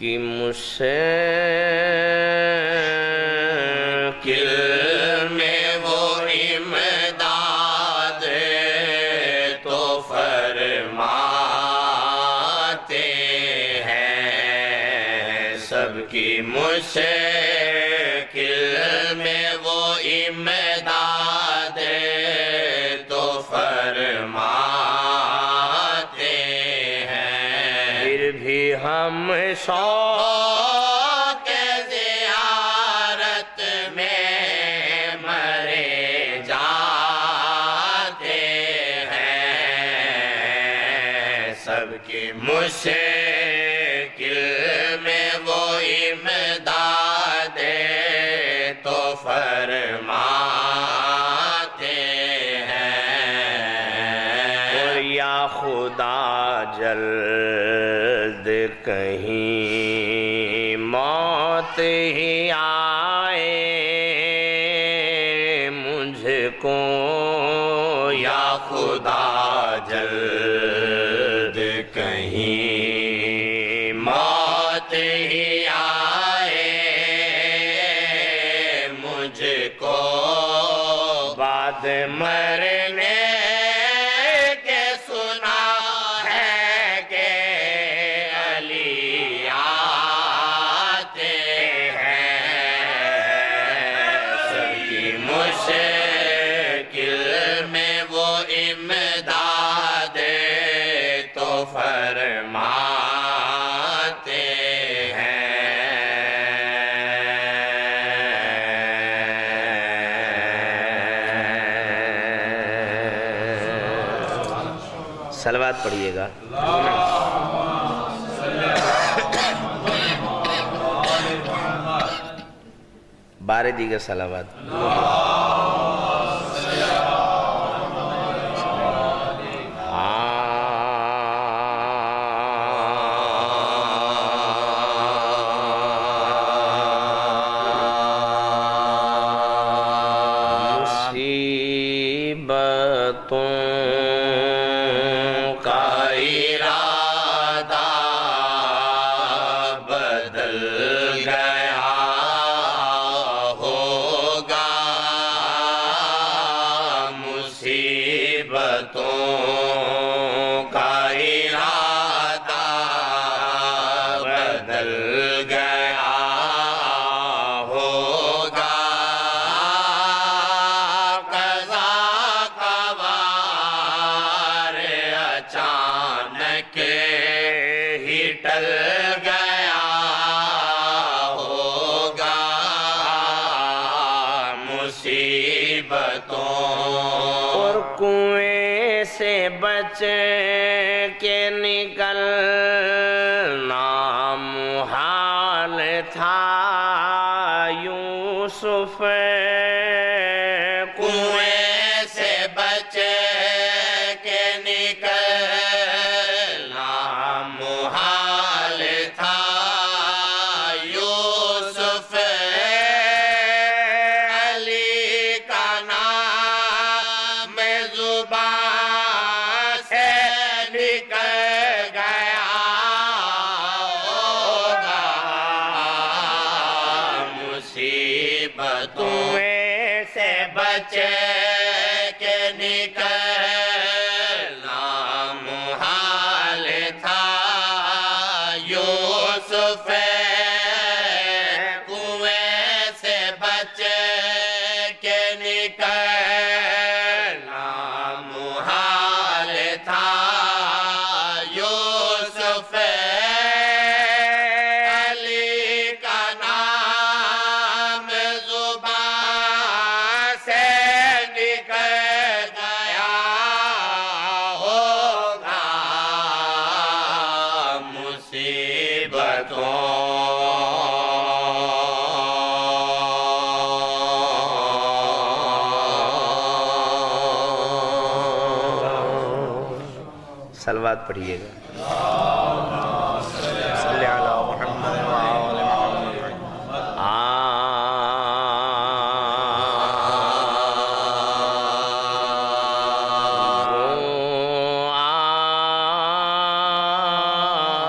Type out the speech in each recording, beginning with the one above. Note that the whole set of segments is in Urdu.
کی مشکل میں وہ امداد تو فرماتے ہیں، سب کی مشکل میں وہ امداد تو فرماتے ہیں، پھر بھی ہم شوق زیارت میں مرے جاتے ہیں، سب کی مشکل میں وہ امداد تو فرماتے ہیں، یا خدا جلد کہیں موت ہی آئے مجھ کو، یا خدا جلد کہیں موت ہی آئے مجھ کو، بعد مرنے کے سنا ہے کہ علی آتے ہیں، سب کی مشکل میں وہ امداد تو فرماتے ہیں۔ صلوات پڑھیے گا۔ بارے دیگر صلوات۔ مصیبتوں کا ارادہ بدل گیا ہوگا، مصیبتوں کا ارادہ بدل گیا ہوگا، قضا کا وار اچانک ہی ٹل گیا ہوگا، مصیبتوں اور کنویں سے بچ کے نکلنا محال تھا، یوسف کنویں سے بچ کے نکلنا محال تھا، یوسف علی کا نام زبان سے نکل گیا ہوگا، مصیبتوں سے بچ کے نکلنا محال تھا، یوسف کنویں سے بچ کے نکلنا محال تھا، یوسف علی کا نام زبان سے نکل گیا ہوگا، مصیبتوں صلوات پڑھیے گا۔ صلی علی محمد وآل محمد۔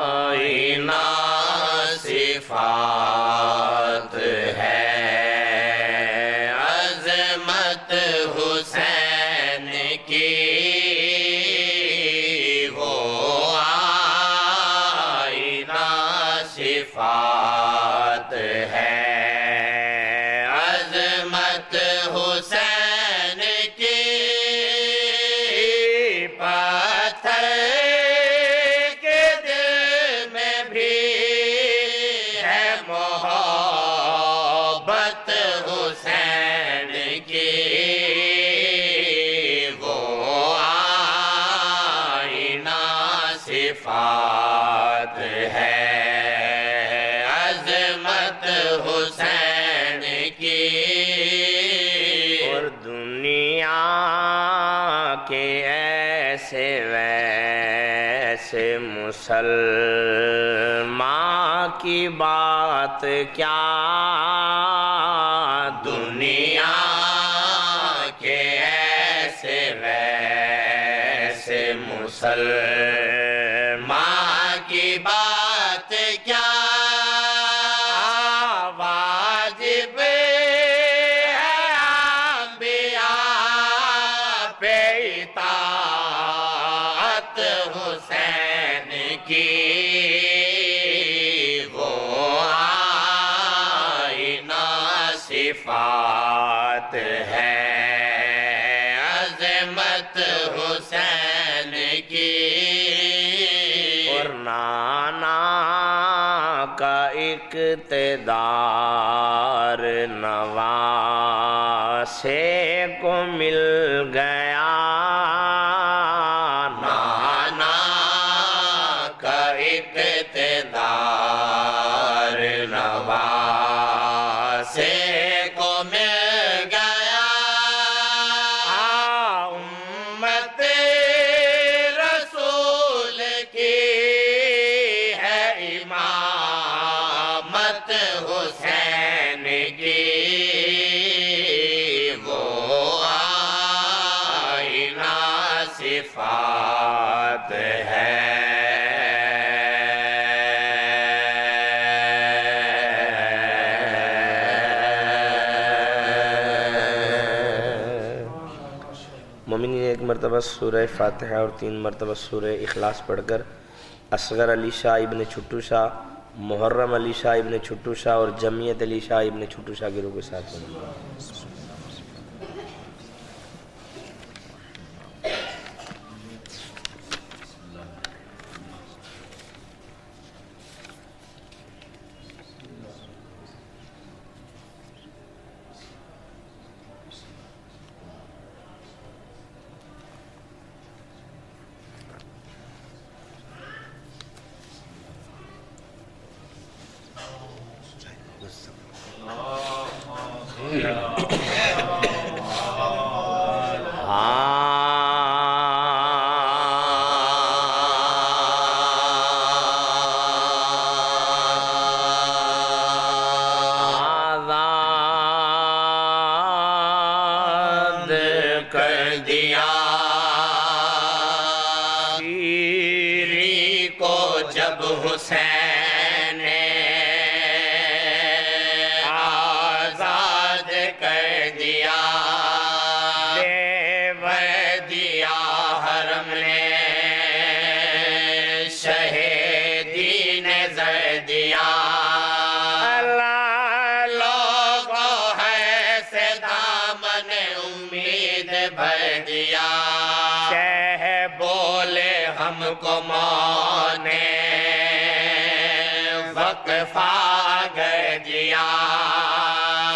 آئینہ سے صفات ہے عظمت حسین کی وہ آئینہ صفات ہے عظمت حسین کی پتھر کے دل میں بھی ہے محبت حسین کی وہ آئینہ صفات ہے عظمت حسین کی اور دنیا کے ایسے ویسے مسلمان کی بات کیا دنیا کے ایسے ویسے مسلمان کی بات کیا واجب ہے انبیاء پہ اطاعت حسین کی وہ آئینہ صفات ہے عظمت حسین کی اور نانا کا اقتدار نواسے کو مل گیا نانا کا اقتدار نواسے کو مل گیا امت رسول کی ہے امامت حسین کی وہ آئینہ صفات ہے مومنین ایک مرتبہ سورہ فاتحہ اور 3 مرتبہ سورہ اخلاص پڑھ کر اصغر علی شاہ ابن چھٹو شاہ محرم علی شاہ ابن چھٹو شاہ اور جمعیت علی شاہ ابن چھٹو شاہ گروہ کے ساتھ پڑھیں آزاد کر دیا شیری کو جب حسین نے آزاد کر دیا دیور دیا حرم نے شہیدی نے زر دیا بھر دیا شہ بولے ہم کو مونے وقفہ گر دیا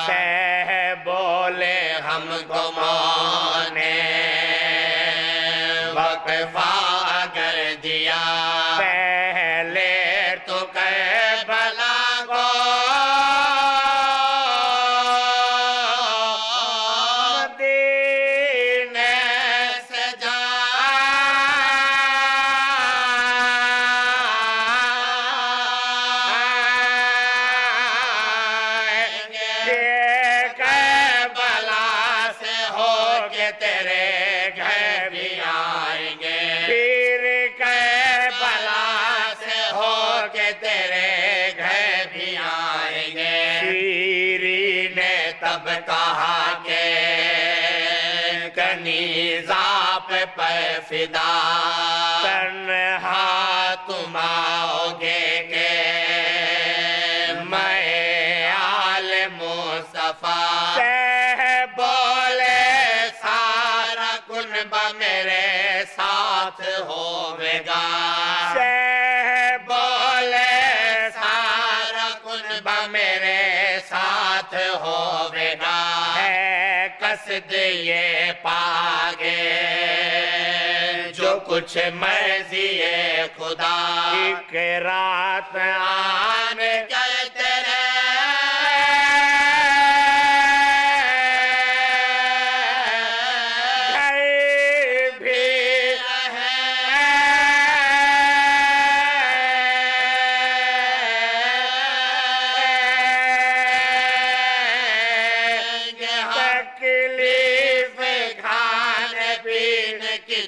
شہ بولے ہم کو مونے وقفہ گر دیا پہلے تو کربلا کو تیرے گھر بھی آئیں گے جب کہا کہ کنیزہ پہ فدا تنہا تم آؤ گے کہ میں آل مصطفیٰ سے بولے سارا کنبہ میرے ساتھ ہوے گا سے بولے سارا کنبہ میرے ساتھ ہوے گا ہے قصد یہ پاگے جو کچھ مرضی خدا ایک رات آنے کہتے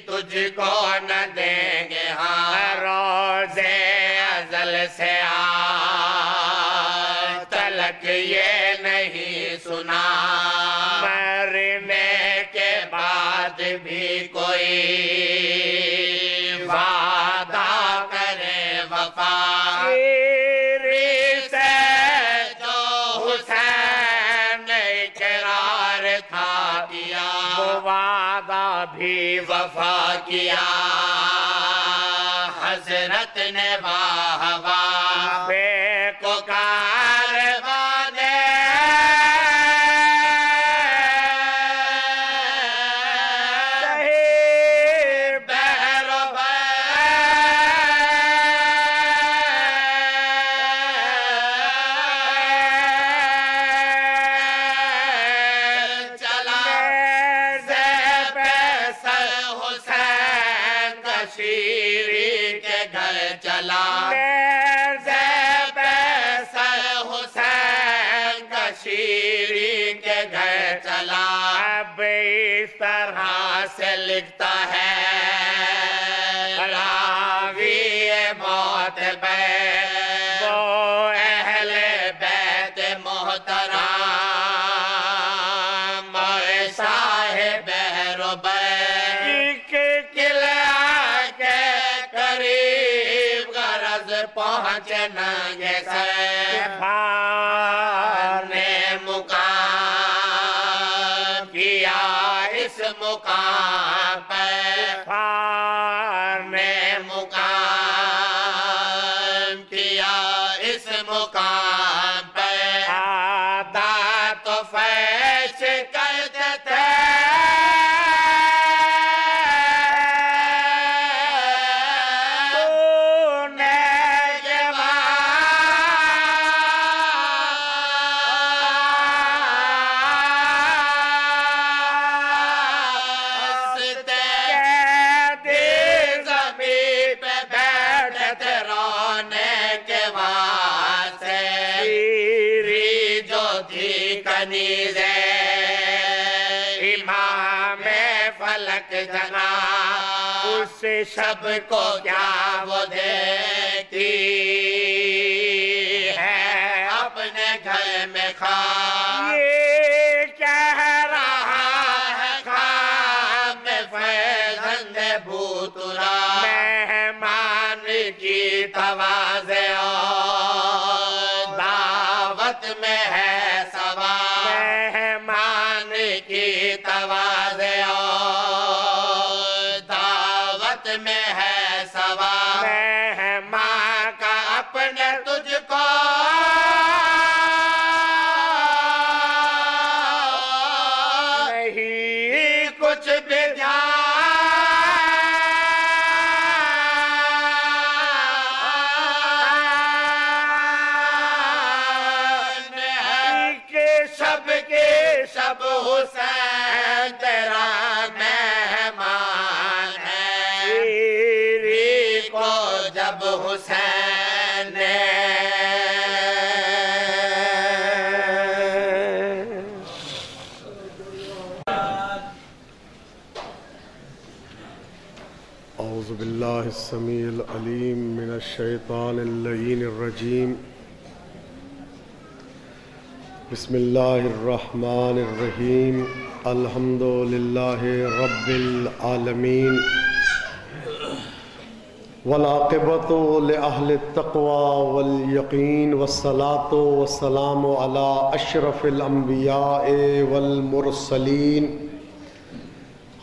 تجھ کو نہ دیں گے ہاں روزے ازل سے آج تلک یہ نہیں سنا مرنے کے بعد بھی کوئی وعدہ کرے وفا سے جو حسین نے اقرار تھا کیا وہ وعدہ بھی وفا کیا حضرت نے واہ واہ بے کو کاروانے صحیح بہر و چلا زیب سر حسین کا شیری کے گھر چلا زیب سر حسین کا شیری کے گھر چلا اب اس طرح سے لکھتا ہے راوی موت وہ اہل بیت محترم اور صاحب قلعہ کے قریب غرض پہنچنا گے نے مقام کیا اس مقام پہ نے مقام کیا اس مقام پہ آدھا تو فیش کرتے تھے امام فلک جنا اس شب کو کیا وہ دیکھتی ہے اپنے گھر میں خواب یہ کہہ رہا ہے خواب میں فیضند بھوترا مہمان کی تواضع دعوت میں ہے سوال مہمان کی تواضع دعوت میں ہے سوال مہمان کا اپنے تجھ کو نہیں کچھ بھی شب حسین تیرا مہمان ہے شیری کو جب حسین نے اعوذ باللہ السمیع العلیم من الشیطان اللعین الرجیم بسم اللہ الرحمن الرحیم الحمد للہ رب العالمین والعاقبۃ لأہل التقوى والیقین والصلاۃ والسلام علی اشرف الانبیاء والمرسلین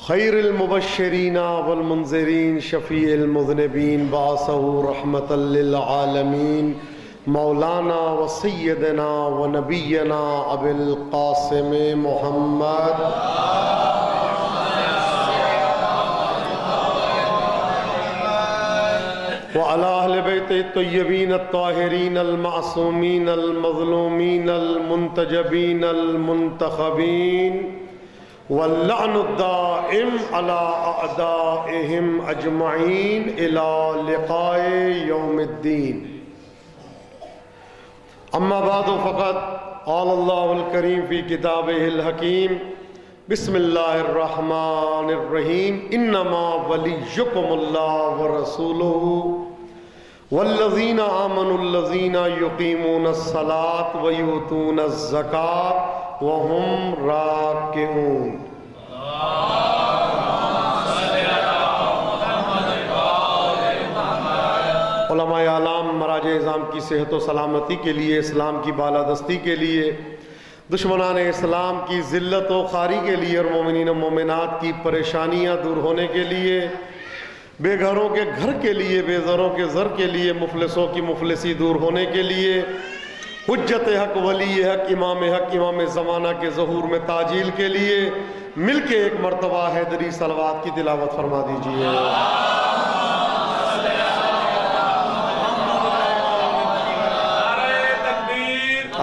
خیر المبشرین والمنذرین شفیع المذنبین بعثہ رحمۃ للعالمین مولانا و سیدنا و نبینا ابی القاسم محمد وعلی اہل بیت الطیبین الطاہرین المعصومین المظلومین المنتجبین المنتخبین واللعن الدائم علی اعدائہم اجمعین الی لقاء یوم الدین اما بعد فقد قال اللہ الکریم فی کتابہ الحکیم بسم اللہ الرحمن الرحیم انما ولیکم اللہ ورسولہ والذین آمنوا الذین یقیمون الصلاة ویؤتون الزکاة وهم راکعون۔ علماء اعلام مراجع اعظام کی صحت و سلامتی کے لیے، اسلام کی بالادستی کے لیے، دشمنان اسلام کی ذلت و خواری کے لیے اور مومنین و مومنات کی پریشانیاں دور ہونے کے لیے، بے گھروں کے گھر کے لیے، بے زروں کے زر کے لیے، مفلسوں کی مفلسی دور ہونے کے لیے، حجت حق ولی حق امام زمانہ کے ظہور میں تعجیل کے لیے مل کے ایک مرتبہ حیدری صلوات کی تلاوت فرما دیجیے۔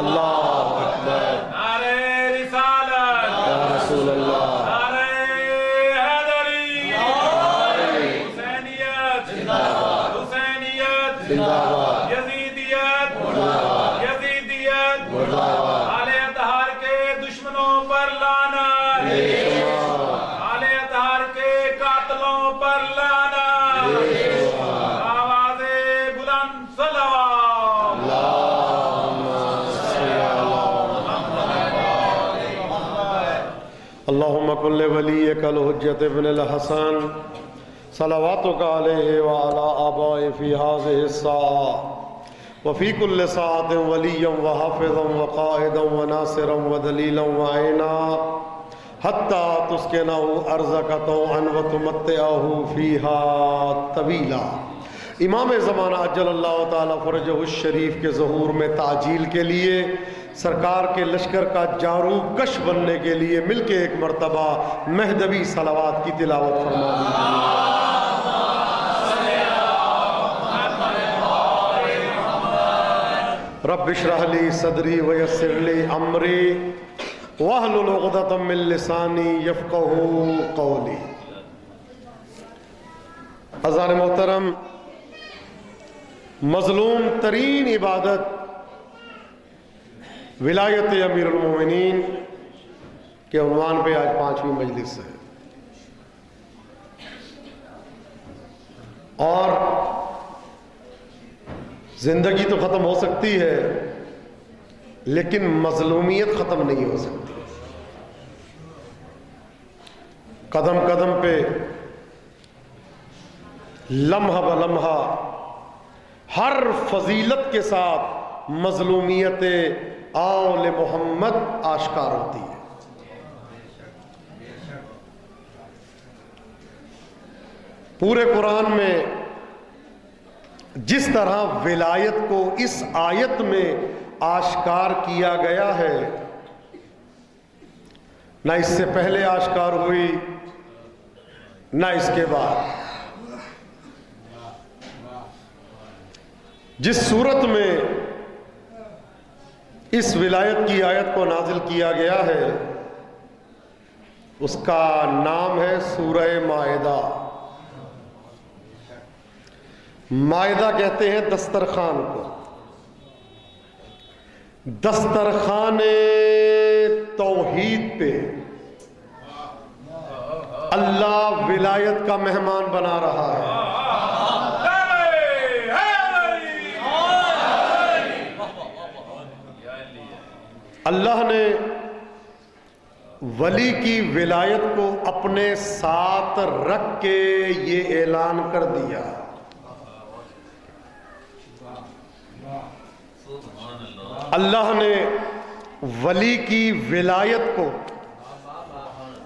اللہ اکبر، نعرہ رسالت یا رسول اللہ، نعرہ حیدری، حسینیت حسینیت زندہ باد، یزیدیت باد، یزیدیت، باد، آل اطہار کے دشمنوں پر لعنت، آل اطہار کے قاتلوں پر لعنت، آواز بلند صلوات۔ اللہم کن لولیک الحجت ابن الحسن صلواتک علیہ وعلا آبائی فی هذه الساعة وفی کل ساعت ولیا وحافظا وقائدا وناصرا ودلیلا وعینا حتی تسکنہ ارضک طوعا وتمتعہ فیہا طویلا۔ امام زمانہ عجل اللہ تعالی فرجہ الشریف کے ظہور میں تعجیل کے لیے، سرکار کے لشکر کا جارو کش بننے کے لیے مل کے ایک مرتبہ مہدوی صلوات کی تلاوت فرما دیجیے۔ رب اشرح لی صدری ویسر لی امری واحلل عقدۃ من لسانی یفقہوا قولی۔ عزیزان محترم، مظلوم ترین عبادت ولایت امیر المومنین کے عنوان پہ آج 5ویں مجلس ہے، اور زندگی تو ختم ہو سکتی ہے لیکن مظلومیت ختم نہیں ہو سکتی۔ قدم قدم پہ، لمحہ بلمحہ، ہر فضیلت کے ساتھ مظلومیت آل محمد آشکار ہوتی ہے۔ پورے قرآن میں جس طرح ولایت کو اس آیت میں آشکار کیا گیا ہے، نہ اس سے پہلے آشکار ہوئی نہ اس کے بعد۔ جس صورت میں اس ولایت کی آیت کو نازل کیا گیا ہے اس کا نام ہے سورہ مائدہ۔ مائدہ کہتے ہیں دسترخوان کو، دسترخوان توحید پہ اللہ ولایت کا مہمان بنا رہا ہے۔ اللہ نے ولی کی ولایت کو اپنے ساتھ رکھ کے یہ اعلان کر دیا، اللہ نے ولی کی ولایت کو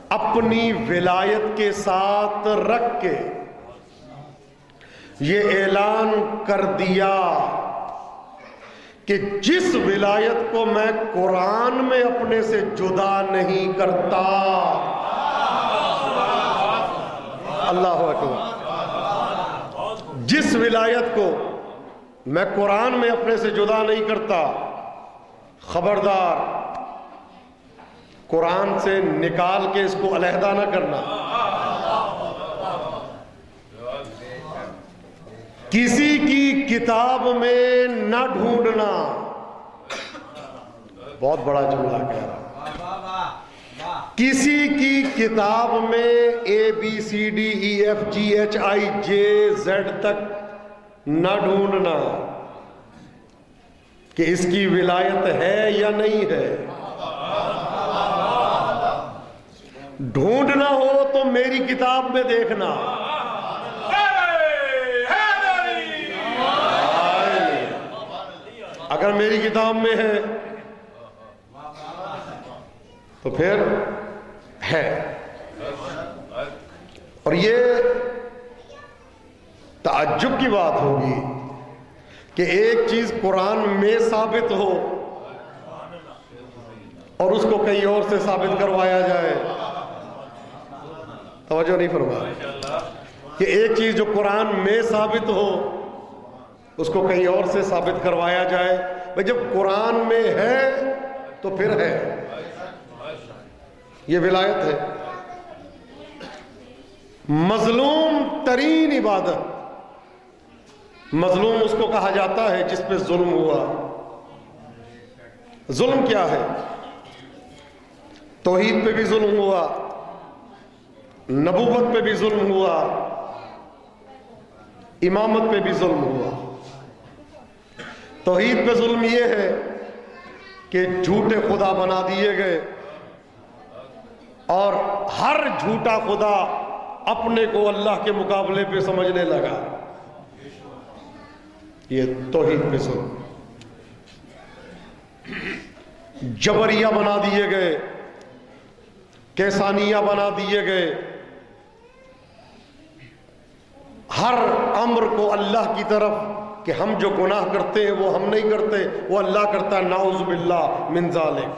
اپنی ولایت کے ساتھ رکھ کے یہ اعلان کر دیا کہ جس ولایت کو میں قرآن میں اپنے سے جدا نہیں کرتا، اللہ اکبر، جس ولایت کو میں قرآن میں اپنے سے جدا نہیں کرتا، خبردار قرآن سے نکال کے اس کو علیحدہ نہ کرنا، کسی کی کتاب میں نہ ڈھونڈنا۔ بہت بڑا جملہ کہہ رہا ہوں، کسی کی کتاب میں ABCDEFGHIJZ تک نہ ڈھونڈنا کہ اس کی ولایت ہے یا نہیں ہے۔ ڈھونڈنا ہو تو میری کتاب میں دیکھنا، اگر میری کتاب میں ہے تو پھر ہے۔ اور یہ تعجب کی بات ہوگی کہ ایک چیز قرآن میں ثابت ہو اور اس کو کہیں اور سے ثابت کروایا جائے۔ توجہ نہیں فرمایا کہ ایک چیز جو قرآن میں ثابت ہو اس کو کہیں اور سے ثابت کروایا جائے۔ بھئی جب قرآن میں ہے تو پھر ہے، یہ ولایت ہے۔ مظلوم ترین عبادت، مظلوم اس کو کہا جاتا ہے جس پہ ظلم ہوا۔ ظلم کیا ہے؟ توحید پہ بھی ظلم ہوا، نبوت پہ بھی ظلم ہوا، امامت پہ بھی ظلم ہوا۔ توحید پہ ظلم یہ ہے کہ جھوٹے خدا بنا دیے گئے اور ہر جھوٹا خدا اپنے کو اللہ کے مقابلے پہ سمجھنے لگا، یہ توحید پہ ظلم۔ جبریہ بنا دیے گئے، کیسانیہ بنا دیے گئے، ہر امر کو اللہ کی طرف کہ ہم جو گناہ کرتے ہیں وہ ہم نہیں کرتے، وہ اللہ کرتا ہے، نعوذ باللہ من ذالک۔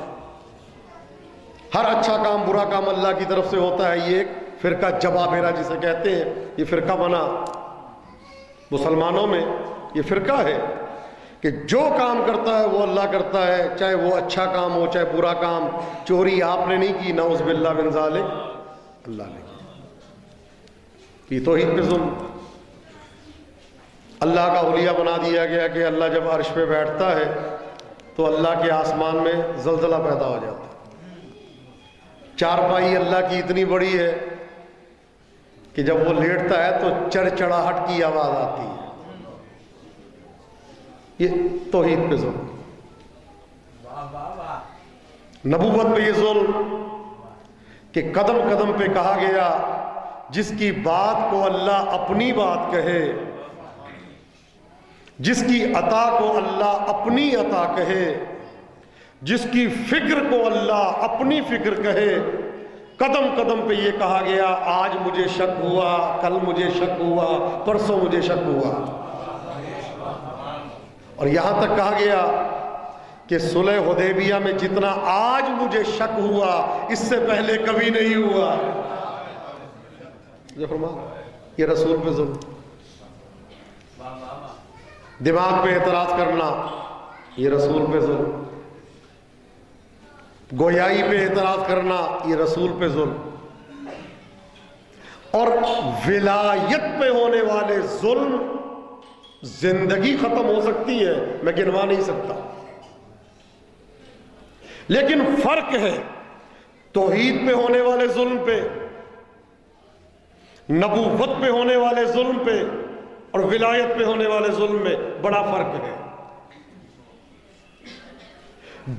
ہر اچھا کام برا کام اللہ کی طرف سے ہوتا ہے۔ یہ ایک فرقہ جبابرہ جسے کہتے ہیں، یہ فرقہ بنا مسلمانوں میں، یہ فرقہ ہے کہ جو کام کرتا ہے وہ اللہ کرتا ہے، چاہے وہ اچھا کام ہو چاہے برا کام۔ چوری آپ نے نہیں کی، نعوذ باللہ من ذالک، اللہ نے کی۔ یہ توحید پہ ظلم۔ اللہ کا اولیاء بنا دیا گیا کہ اللہ جب عرش پہ بیٹھتا ہے تو اللہ کے آسمان میں زلزلہ پیدا ہو جاتا ہے۔ چارپائی اللہ کی اتنی بڑی ہے کہ جب وہ لیٹتا ہے تو چڑچڑاہٹ کی آواز آتی ہے۔ یہ توحید پہ ظلم۔ نبوت پہ یہ ظلم کہ قدم قدم پہ کہا گیا جس کی بات کو اللہ اپنی بات کہے، جس کی عطا کو اللہ اپنی عطا کہے، جس کی فکر کو اللہ اپنی فکر کہے، قدم قدم پہ یہ کہا گیا آج مجھے شک ہوا، کل مجھے شک ہوا، پرسوں مجھے شک ہوا۔ اور یہاں تک کہا گیا کہ صلح حدیبیہ میں جتنا آج مجھے شک ہوا اس سے پہلے کبھی نہیں ہوا۔ یہ رسول پہ ظلم۔ دماغ پہ اعتراض کرنا، یہ رسول پہ ظلم۔ گویائی پہ اعتراض کرنا، یہ رسول پہ ظلم۔ اور ولایت پہ ہونے والے ظلم زندگی ختم ہو سکتی ہے، میں گنوا نہیں سکتا، لیکن فرق ہے توحید پہ ہونے والے ظلم پہ، نبوت پہ ہونے والے ظلم پہ اور ولایت پہ ہونے والے ظلم میں بڑا فرق ہے۔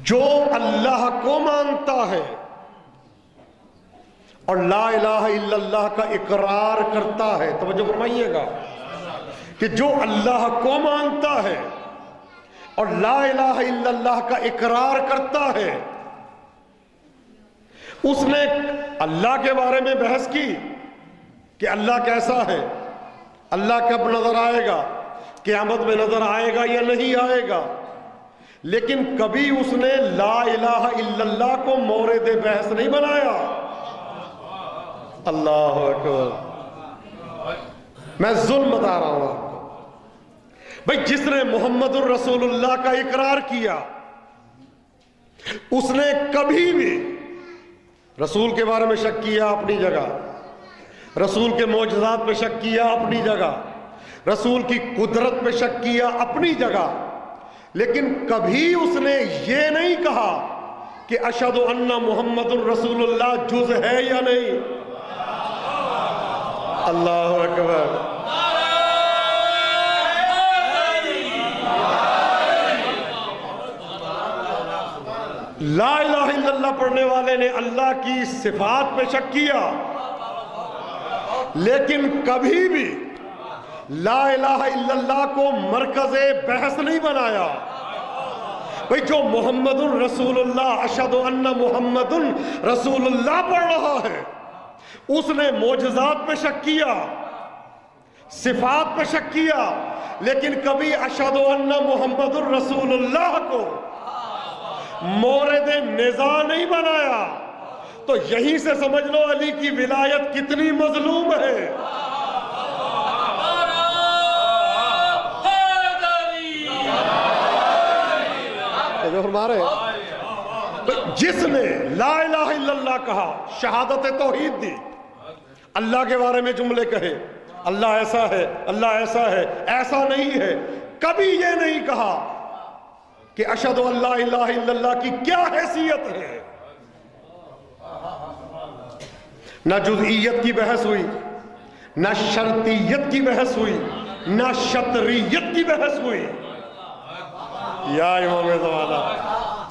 جو اللہ کو مانتا ہے اور لا الہ الا اللہ کا اقرار کرتا ہے، توجہ فرمائیے گا کہ جو اللہ کو مانتا ہے اور لا الہ الا اللہ کا اقرار کرتا ہے، اس نے اللہ کے بارے میں بحث کی کہ اللہ کیسا ہے، اللہ کب نظر آئے گا، قیامت میں نظر آئے گا یا نہیں آئے گا، لیکن کبھی اس نے لا الہ الا اللہ کو مورد بحث نہیں بنایا۔ اللہ اکبر، میں ظلم بتا رہا ہوں آپ کو بھئی، جس نے محمد الرسول اللہ کا اقرار کیا اس نے کبھی بھی رسول کے بارے میں شک کیا اپنی جگہ، رسول کے معجزات پہ شک کیا اپنی جگہ، رسول کی قدرت پہ شک کیا اپنی جگہ، لیکن کبھی اس نے یہ نہیں کہا کہ اشہد ان محمد الرسول اللہ جز ہے یا نہیں۔ اللہ اکبر، لا الہ الا اللہ پڑھنے والے نے اللہ کی صفات پہ شک کیا، لیکن کبھی بھی لا الہ الا اللہ کو مرکز بحث نہیں بنایا۔ بھئی جو محمد الرسول اللہ، اشہد ان محمد الرسول اللہ پڑھ رہا ہے، اس نے معجزات پہ شک کیا، صفات پہ شک کیا، لیکن کبھی اشہد ان محمد الرسول اللہ کو مورد نزاع نہیں بنایا۔ تو یہیں سے سمجھ لو علی کی ولایت کتنی مظلوم ہے۔ جو ہمارے جس نے لا الہ الا اللہ کہا، شہادت توحید دی، اللہ کے بارے میں جملے کہے، اللہ ایسا ہے، اللہ ایسا ہے، ایسا نہیں ہے، کبھی یہ نہیں کہا کہ اشہد ان لا الہ الا اللہ کی کیا حیثیت ہے۔ نہ جزئیت کی بحث ہوئی، نہ شرطیت کی بحث ہوئی، نہ شطریت کی بحث ہوئی۔ یا امام زمانہ،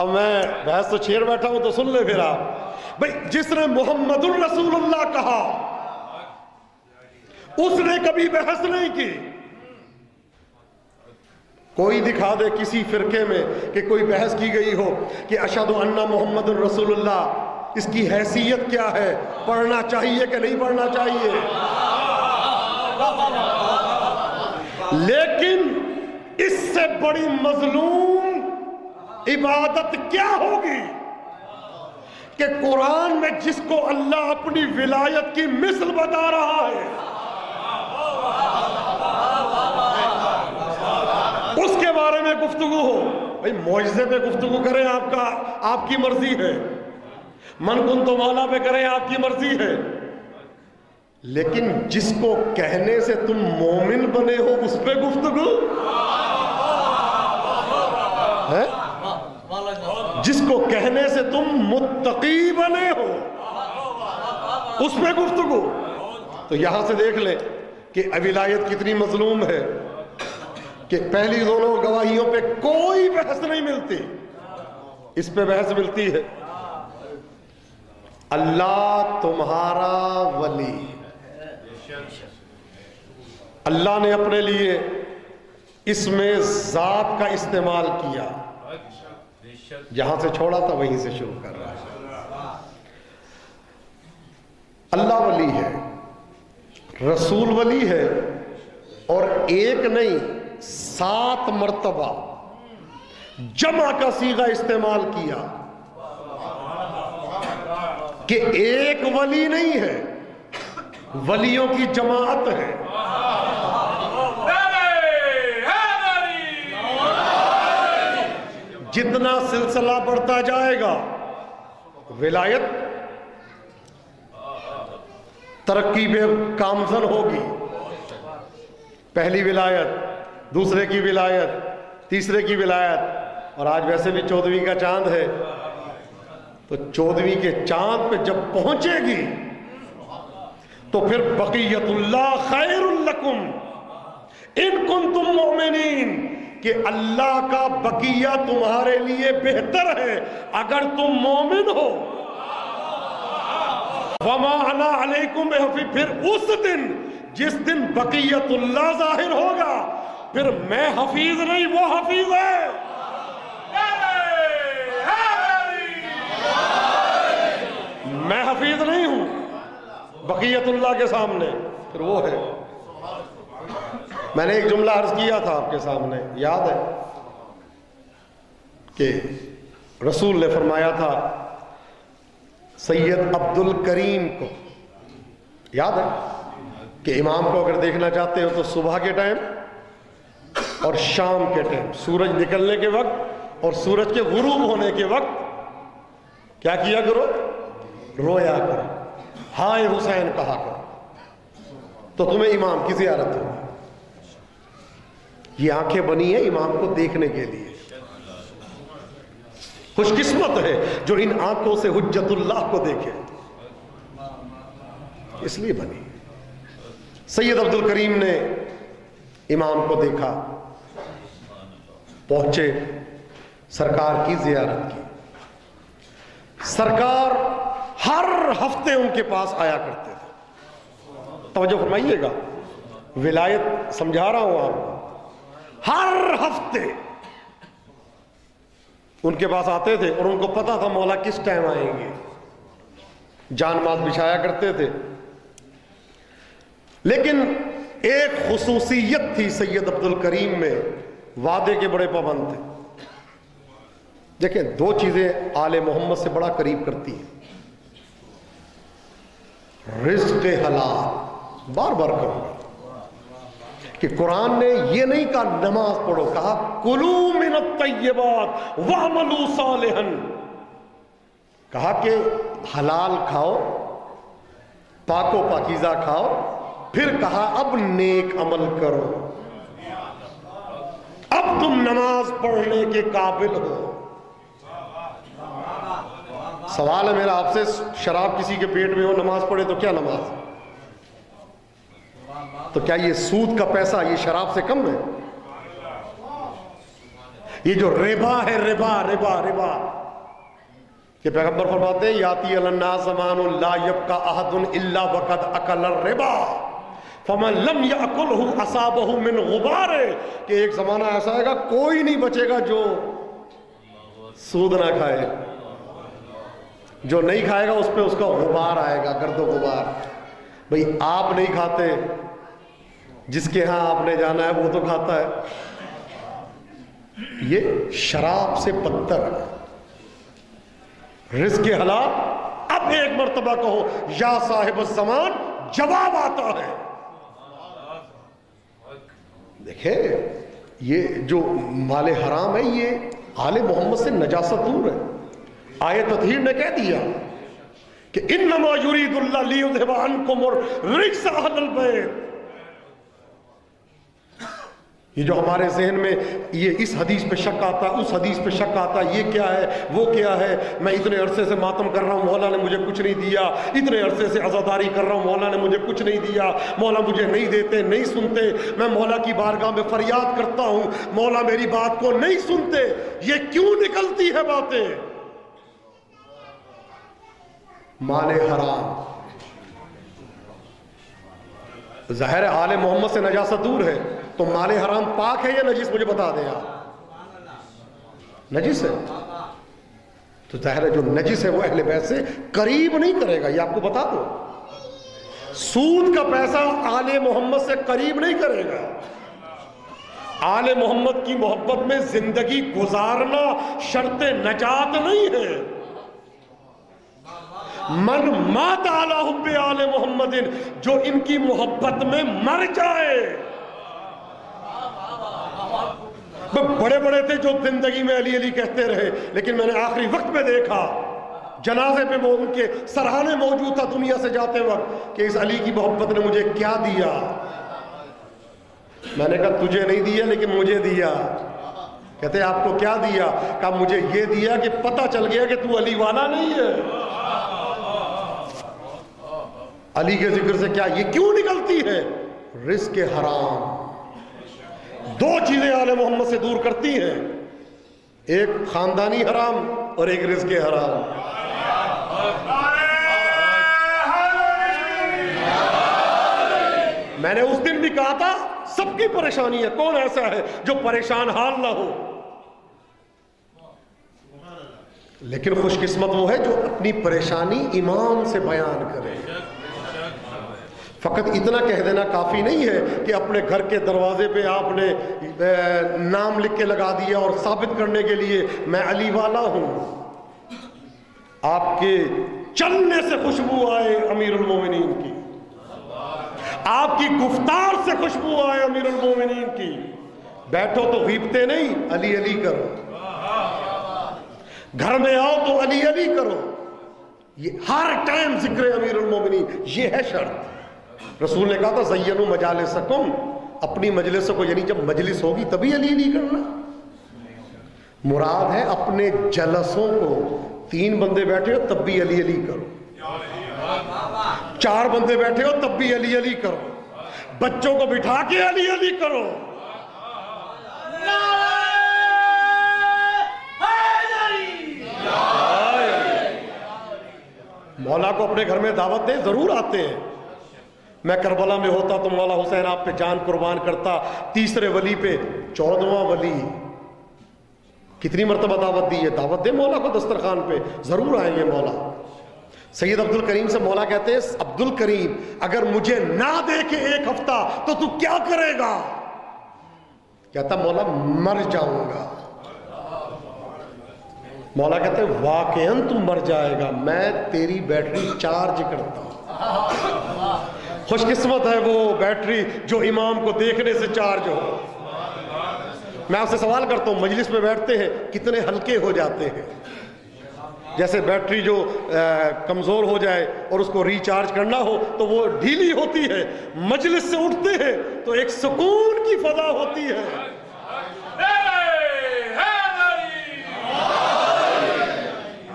اب میں بحث تو چھیر بیٹھا ہوں تو سن لے پھر آپ۔ بھئی جس نے محمد الرسول اللہ کہا اس نے کبھی بحث نہیں کی۔ کوئی دکھا دے کسی فرقے میں کہ کوئی بحث کی گئی ہو کہ اشہد ان محمد الرسول اللہ، اس کی حیثیت کیا ہے، پڑھنا چاہیے کہ نہیں پڑھنا چاہیے۔ لیکن اس سے بڑی مظلوم عبادت کیا ہوگی کہ قرآن میں جس کو اللہ اپنی ولایت کی مثل بتا رہا ہے، اس کے بارے میں گفتگو ہو۔ بھئی معجزے پہ گفتگو کریں، آپ کی مرضی ہے، من کنتو مولا پہ کریں، آپ کی مرضی ہے، لیکن جس کو کہنے سے تم مومن بنے ہو اس پہ گفتگو ہے، جس کو کہنے سے تم متقی بنے ہو اس پہ گفتگو۔ تو یہاں سے دیکھ لیں کہ ولایت کتنی مظلوم ہے کہ پہلی دونوں گواہیوں پہ کوئی بحث نہیں ملتی، اس پہ بحث ملتی ہے۔ اللہ تمہارا ولی، اللہ نے اپنے لیے اس میں ذات کا استعمال کیا، جہاں سے چھوڑا تھا وہیں سے شروع کر رہا ہے۔ اللہ ولی ہے، رسول ولی ہے، اور ایک نہیں 7 مرتبہ جمع کا صیغہ استعمال کیا کہ ایک ولی نہیں ہے، ولیوں کی جماعت ہے۔ جتنا سلسلہ بڑھتا جائے گا ولایت ترقی پہ گامزن ہوگی۔ پہلی ولایت، دوسرے کی ولایت، تیسرے کی ولایت، اور آج ویسے بھی 14ویں کا چاند ہے، تو 14ویں کے چاند پہ جب پہنچے گی تو پھر بقیت اللہ خیر لکم ان کنتم مؤمنین، کہ اللہ کا بقیہ تمہارے لیے بہتر ہے اگر تم مومن ہو. وما انا علیکم بحفیظ. پھر اس دن جس دن بقیت اللہ ظاہر ہوگا پھر میں حفیظ نہیں وہ حفیظ ہے. میں حفیظ نہیں ہوں بقیت اللہ کے سامنے پھر وہ ہے. میں نے ایک جملہ عرض کیا تھا آپ کے سامنے یاد ہے کہ رسول نے فرمایا تھا سید عبد الکریم کو، یاد ہے کہ امام کو اگر دیکھنا چاہتے ہو تو صبح کے ٹائم اور شام کے ٹائم، سورج نکلنے کے وقت اور سورج کے غروب ہونے کے وقت کیا کیا کرو؟ رویا کرو، ہائے حسین کہا کرو، تو تمہیں امام کی زیارت ہوگی. یہ آنکھیں بنی ہیں امام کو دیکھنے کے لیے. خوش قسمت ہے جو ان آنکھوں سے حجت اللہ کو دیکھے، اس لیے بنی. سید عبد الکریم نے امام کو دیکھا، پہنچے، سرکار کی زیارت کی. سرکار ہر ہفتے ان کے پاس آیا کرتے تھے. توجہ فرمائیے گا، ولایت سمجھا رہا ہوں آپ کو. ہر ہفتے ان کے پاس آتے تھے اور ان کو پتا تھا مولا کس ٹائم آئیں گے. جان ماز بچھایا کرتے تھے. لیکن ایک خصوصیت تھی سید عبد الکریم میں، وعدے کے بڑے پابند تھے. دیکھیں دو چیزیں آل محمد سے بڑا قریب کرتی ہیں. رزق حلال، بار بار کہوں گا کہ قرآن نے یہ نہیں کہا نماز پڑھو، کہا کلو من الطیبات وعملوا صالحا. کہا کہ حلال کھاؤ، پاک و پاکیزہ کھاؤ، پھر کہا اب نیک عمل کرو، اب تم نماز پڑھنے کے قابل ہو. سوال ہے میرا آپ سے، شراب کسی کے پیٹ میں ہو نماز پڑھے تو کیا نماز؟ تو کیا یہ سود کا پیسہ یہ شراب سے کم ہے؟ یہ جو ربا ہے، ربا ربا ربا، کہ پیغمبر فرماتے ہیں یاتی علی الناس زمان لا یبقى احد الا وقد اکل الربا فمن لم یاکلہ اصابہ من غبار. کہ ایک زمانہ ایسا آئے گا کوئی نہیں بچے گا جو سود نہ کھائے. جو نہیں کھائے گا اس پہ اس کا غبار آئے گا، گرد و غبار. بھئی آپ نہیں کھاتے، جس کے ہاں آپ نے جانا ہے وہ تو کھاتا ہے. یہ شراب سے بدتر ہے. رزق حلال. اب ایک مرتبہ کہو یا صاحب الزمان، جواب آتا ہے. دیکھیں یہ جو مال حرام ہے یہ آل محمد سے نجاست دور ہے. آیت تطہیر نے کہہ دیا کہ انما یرید اللہ لیذھب عنکم الرجس اہل البیت. یہ جو ہمارے ذہن میں یہ اس حدیث پہ شک آتا، اس حدیث پہ شک آتا، یہ کیا ہے وہ کیا ہے، میں اتنے عرصے سے ماتم کر رہا ہوں مولا نے مجھے کچھ نہیں دیا، اتنے عرصے سے عزاداری کر رہا ہوں مولا نے مجھے کچھ نہیں دیا، مولا مجھے نہیں دیتے، نہیں سنتے، میں مولا کی بارگاہ میں فریاد کرتا ہوں مولا میری بات کو نہیں سنتے. یہ کیوں نکلتی ہے باتیں؟ مال حرام. ظاہر ہے آل محمد سے نجاست دور ہے، تو مال حرام پاک ہے یا نجس؟ مجھے بتا دیں آپ. نجس ہے تو ظاہر ہے جو نجس ہے وہ اہل بیت سے قریب نہیں کرے گا. یہ آپ کو بتا دو، سود کا پیسہ آل محمد سے قریب نہیں کرے گا. آل محمد کی محبت میں زندگی گزارنا شرط نجات نہیں ہے. من مات علی حب آل محمد، جو ان کی محبت میں مر جائے. بڑے بڑے تھے جو زندگی میں علی علی کہتے رہے، لیکن میں نے آخری وقت میں دیکھا جنازے پہ وہ ان کے سرحانے موجود تھا دنیا سے جاتے وقت کہ اس علی کی محبت نے مجھے کیا دیا. میں نے کہا تجھے نہیں دیا لیکن مجھے دیا. کہتے آپ کو کیا دیا؟ کہا مجھے یہ دیا کہ پتہ چل گیا کہ تو علی والا نہیں ہے. علی کے ذکر سے کیا یہ کیوں نکلتی ہے؟ رزق حرام. دو چیزیں آل محمد سے دور کرتی ہیں، ایک خاندانی حرام اور ایک رزق حرام۔ میں نے اس دن بھی کہا تھا سب کی پریشانی ہے، کون ایسا ہے جو پریشان حال نہ ہو، لیکن خوش قسمت وہ ہے جو اپنی پریشانی امام سے بیان کرے۔ فقط اتنا کہہ دینا کافی نہیں ہے کہ اپنے گھر کے دروازے پہ آپ نے نام لکھ کے لگا دیا اور ثابت کرنے کے لیے میں علی والا ہوں۔ آپ کے چلنے سے خوشبو آئے امیر المومنین کی، آپ کی گفتار سے خوشبو آئے امیر المومنین کی، بیٹھو تو غیبتیں نہیں، علی علی کرو، گھر میں آؤ تو علی علی کرو، یہ ہر ٹائم ذکر امیر المومنین، یہ ہے شرط۔ رسول نے کہا تھا زینوا مجالسکم، اپنی مجلسوں کو، یعنی جب مجلس ہوگی تبھی علی علی کرنا۔ مراد ہے اپنے جلسوں کو، 3 بندے بیٹھے ہو تب بھی علی علی کرو، 4 بندے بیٹھے ہو تب بھی علی علی کرو، بچوں کو بٹھا کے علی علی کرو۔ مولا کو اپنے گھر میں دعوت دیں، ضرور آتے ہیں۔ میں کربلا میں ہوتا تو مولا حسین آپ پہ جان قربان کرتا، تیسرے ولی پہ 14واں ولی، کتنی مرتبہ دعوت دی ہے، دعوت دے مولا کو دسترخوان پہ، ضرور آئیں گے مولا۔ سید عبد الکریم سے مولا کہتے ہیں عبد الکریم اگر مجھے نہ دیکھے 1 ہفتہ تو تو کیا کرے گا؟ کہتا مولا مر جاؤں گا۔ مولا کہتے ہیں واقعاً تو مر جائے گا، میں تیری بیٹری چارج کرتا ہوں۔ خوش قسمت ہے وہ بیٹری جو امام کو دیکھنے سے چارج ہو۔ میں آپ سے سوال کرتا ہوں، مجلس میں بیٹھتے ہیں کتنے ہلکے ہو جاتے ہیں، جیسے بیٹری جو کمزور ہو جائے اور اس کو ریچارج کرنا ہو تو وہ ڈھیلی ہوتی ہے، مجلس سے اٹھتے ہیں تو ایک سکون کی فضا ہوتی ہے۔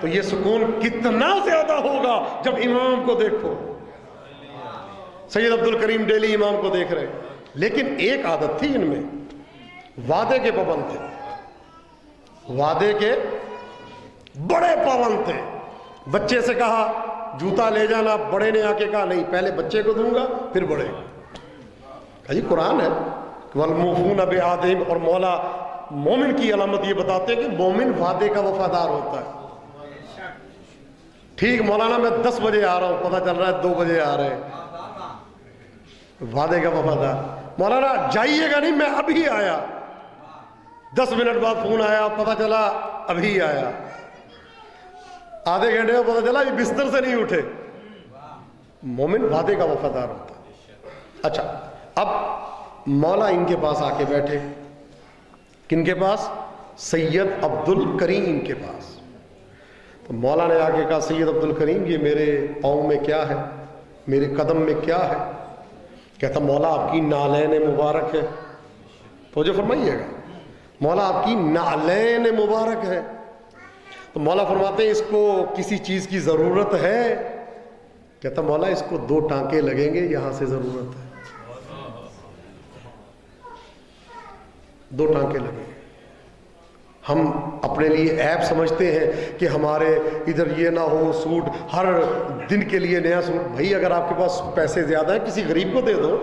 تو یہ سکون کتنا زیادہ ہوگا جب امام کو دیکھو۔ سید عبد الکریم ڈیلی امام کو دیکھ رہے، لیکن ایک عادت تھی ان میں، وعدے کے پابند تھے، وعدے کے بڑے پابند تھے۔ بچے سے کہا جوتا لے جانا، بڑے نے آ کے کہا نہیں، پہلے بچے کو دوں گا پھر بڑے۔ کہا جی قرآن ہے والموفون بعہدہم، اور مولا مومن کی علامت یہ بتاتے ہیں کہ مومن وعدے کا وفادار ہوتا ہے۔ ٹھیک مولانا میں 10 بجے آ رہا ہوں، پتہ چل رہا ہے 2 بجے آ رہے ہیں، وعدے کا وفادار۔ مولانا جائیے گا نہیں، میں ابھی آیا، 10 منٹ بعد فون آیا، پتہ چلا ابھی آیا، آدھے گھنٹے میں پتہ چلا یہ بستر سے نہیں اٹھے۔ مومن وعدے کا وفادار ہوتا ہے۔ اچھا اب مولا ان کے پاس آ کے بیٹھے، کن کے پاس؟ سید عبد الکریم کے پاس۔ تو مولا نے آ کے کہا سید عبد الکریم یہ میرے پاؤں میں کیا ہے، میرے قدم میں کیا ہے؟ کہتا مولا آپ کی نالین مبارک ہے۔ توجہ فرمائیے گا، مولا آپ کی نالین مبارک ہے۔ تو مولا فرماتے ہیں اس کو کسی چیز کی ضرورت ہے؟ کہتا مولا اس کو 2 ٹانکے لگیں گے، یہاں سے ضرورت ہے، 2 ٹانکے لگیں گے۔ ہم اپنے لیے عیب سمجھتے ہیں کہ ہمارے ادھر یہ نہ ہو، سوٹ ہر دن کے لیے نیا سوٹ۔ بھائی اگر آپ کے پاس پیسے زیادہ ہیں کسی غریب کو دے دو،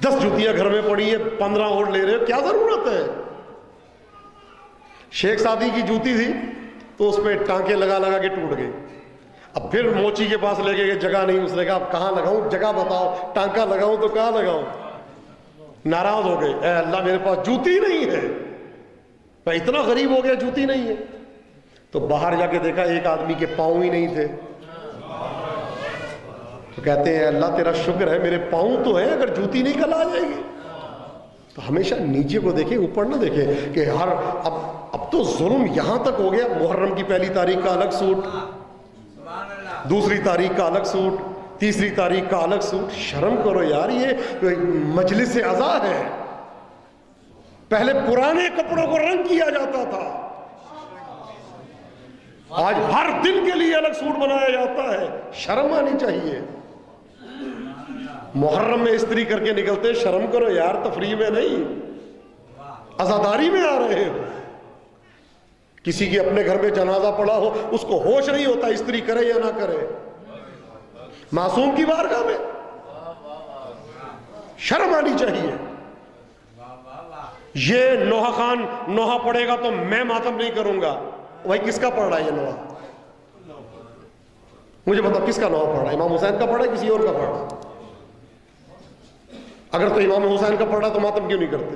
10 جوتیاں گھر میں پڑی ہیں 15 اور لے رہے ہو، کیا ضرورت ہے؟ شیخ سعدی کی جوتی تھی تو اس پہ ٹانکے لگا لگا کے ٹوٹ گئے۔ اب پھر موچی کے پاس لے گئے، جگہ نہیں، اس نے کہا اب کہاں لگاؤں، جگہ بتاؤ، ٹانکا لگاؤں تو کہاں لگاؤں؟ ناراض ہو گئے، اے اللہ میرے پاس جوتی نہیں ہے، میں اتنا غریب ہو گیا جوتی نہیں ہے۔ تو باہر جا کے دیکھا ایک آدمی کے پاؤں ہی نہیں تھے، تو کہتے ہیں اللہ تیرا شکر ہے میرے پاؤں تو ہیں، اگر جوتی نہیں کل آ جائے گی۔ تو ہمیشہ نیچے کو دیکھیں، اوپر نہ دیکھیں کہ اب تو ظلم یہاں تک ہو گیا، محرم کی 1 تاریخ کا الگ سوٹ، 2 تاریخ کا الگ سوٹ، 3 تاریخ کا الگ سوٹ۔ شرم کرو یار، یہ مجلس عزا ہے، پہلے پرانے کپڑوں کو رنگ کیا جاتا تھا، آج ہر دن کے لیے الگ سوٹ بنایا جاتا ہے، شرم آنی چاہیے۔ محرم میں استری کر کے نکلتے، شرم کرو یار، تفریح میں نہیں، عزاداری میں آ رہے ہو. کسی کے اپنے گھر میں جنازہ پڑا ہو، اس کو ہوش نہیں ہوتا استری کرے یا نہ کرے. معصوم کی بارگاہ میں شرم آنی چاہیے. یہ نوحہ خان نوحہ پڑھے گا تو میں ماتم نہیں کروں گا. بھائی کس کا پڑھ رہا ہے یہ نوحہ؟ مجھے بتا کس کا نوحہ پڑھ رہا ہے؟ امام حسین کا پڑھ رہا ہے کسی اور کا پڑھ رہا ہے؟ اگر تو امام حسین کا پڑھ رہا تو ماتم کیوں نہیں کرتے؟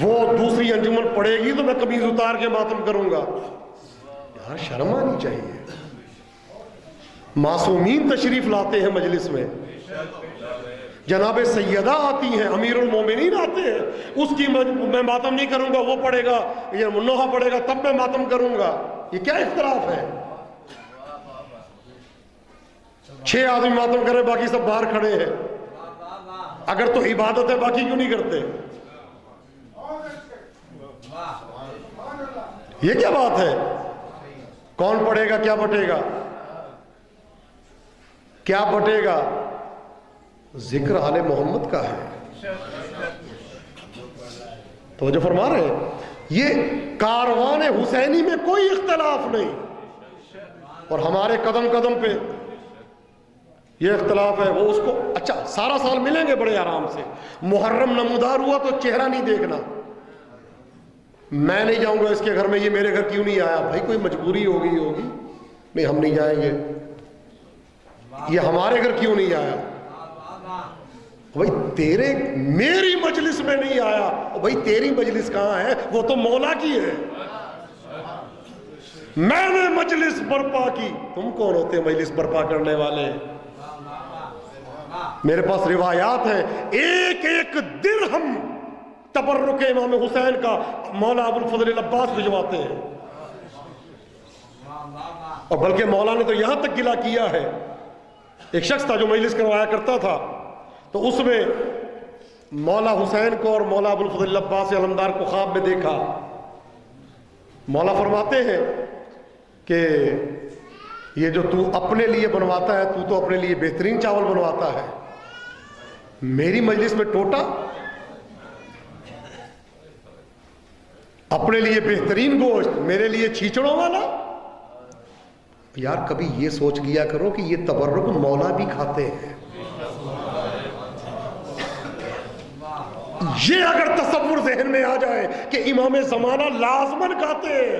وہ دوسری انجمن پڑھے گی تو میں قمیض اتار کے ماتم کروں گا. یار شرم آنی چاہیے. معصومین تشریف لاتے ہیں مجلس میں، جناب سیدہ آتی ہیں، امیر المومنین آتے ہیں، اس کی میں ماتم نہیں کروں گا، وہ پڑھے گا، یہ نوحہ پڑھے گا تب میں ماتم کروں گا. یہ کیا اختلاف ہے؟ 6 آدمی ماتم کرے باقی سب باہر کھڑے ہیں. اگر تو عبادت ہے باقی کیوں نہیں کرتے؟ یہ کیا بات ہے؟ کون پڑھے گا؟ کیا بٹے گا؟ کیا بٹے گا؟ ذکر آل محمد کا ہے. توجہ فرما رہے ہیں؟ یہ کاروان حسینی میں کوئی اختلاف نہیں، اور ہمارے قدم قدم پہ یہ اختلاف ہے. وہ اس کو اچھا سارا سال ملیں گے بڑے آرام سے. محرم نمودار ہوا تو چہرہ نہیں دیکھنا. میں نہیں جاؤں گا اس کے گھر میں، یہ میرے گھر کیوں نہیں آیا؟ بھائی کوئی مجبوری ہوگی نہیں، ہم نہیں جائیں گے. یہ ہمارے گھر کیوں نہیں آیا؟ بھائی میری مجلس میں نہیں آیا. بھائی تیری مجلس کہاں ہے؟ وہ تو مولا کی ہے. میں نے مجلس برپا کی. تم کون ہوتے مجلس برپا کرنے والے؟ میرے پاس روایات ہیں، ایک ایک درہم تبرک امام حسین کا مولا ابو الفضل العباس بھجواتے ہیں. اور بلکہ مولا نے تو یہاں تک گلہ کیا ہے. ایک شخص تھا جو مجلس کروایا کرتا تھا، تو اس میں مولا حسین کو اور مولا ابو الفضل العباس علمدار کو خواب میں دیکھا. مولا فرماتے ہیں کہ یہ جو تو اپنے لیے بنواتا ہے، تو اپنے لیے بہترین چاول بنواتا ہے، میری مجلس میں ٹوٹا، اپنے لیے بہترین گوشت، میرے لیے چھیچڑوں والا. یار کبھی یہ سوچ لیا کرو کہ یہ تبرک مولا بھی کھاتے ہیں. یہ اگر تصور ذہن میں آ جائے کہ امام زمانہ لازمن کھاتے ہیں،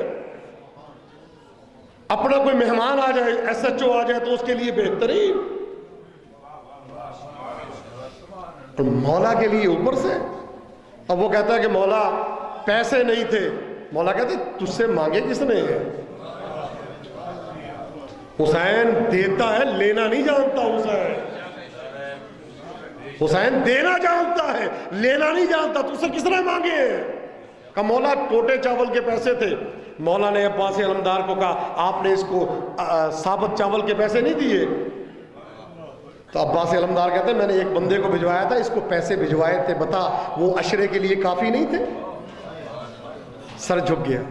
اپنا کوئی مہمان آ جائے، ایس ایچ او آ جائے تو اس کے لیے بہترین، اور مولا کے لیے اوپر سے. اب وہ کہتا ہے کہ مولا پیسے نہیں تھے. مولا کہتے تجھ سے مانگے کس نے؟ حسین دیتا ہے، لینا نہیں جانتا. حسین دینا جانتا ہے، لینا نہیں جانتا. تجھ سے کس نے مانگے؟ کہا مولا ٹوٹے چاول کے پیسے تھے. مولا نے عباس علمدار کو کہا آپ نے اس کو ثابت چاول کے پیسے نہیں دیے؟ تو عباس علمدار کہتے ہیں میں نے ایک بندے کو بھجوایا تھا، اس کو پیسے بھجوائے تھے، بتا وہ عشرے کے لیے کافی نہیں تھے؟ سر جھک گیا.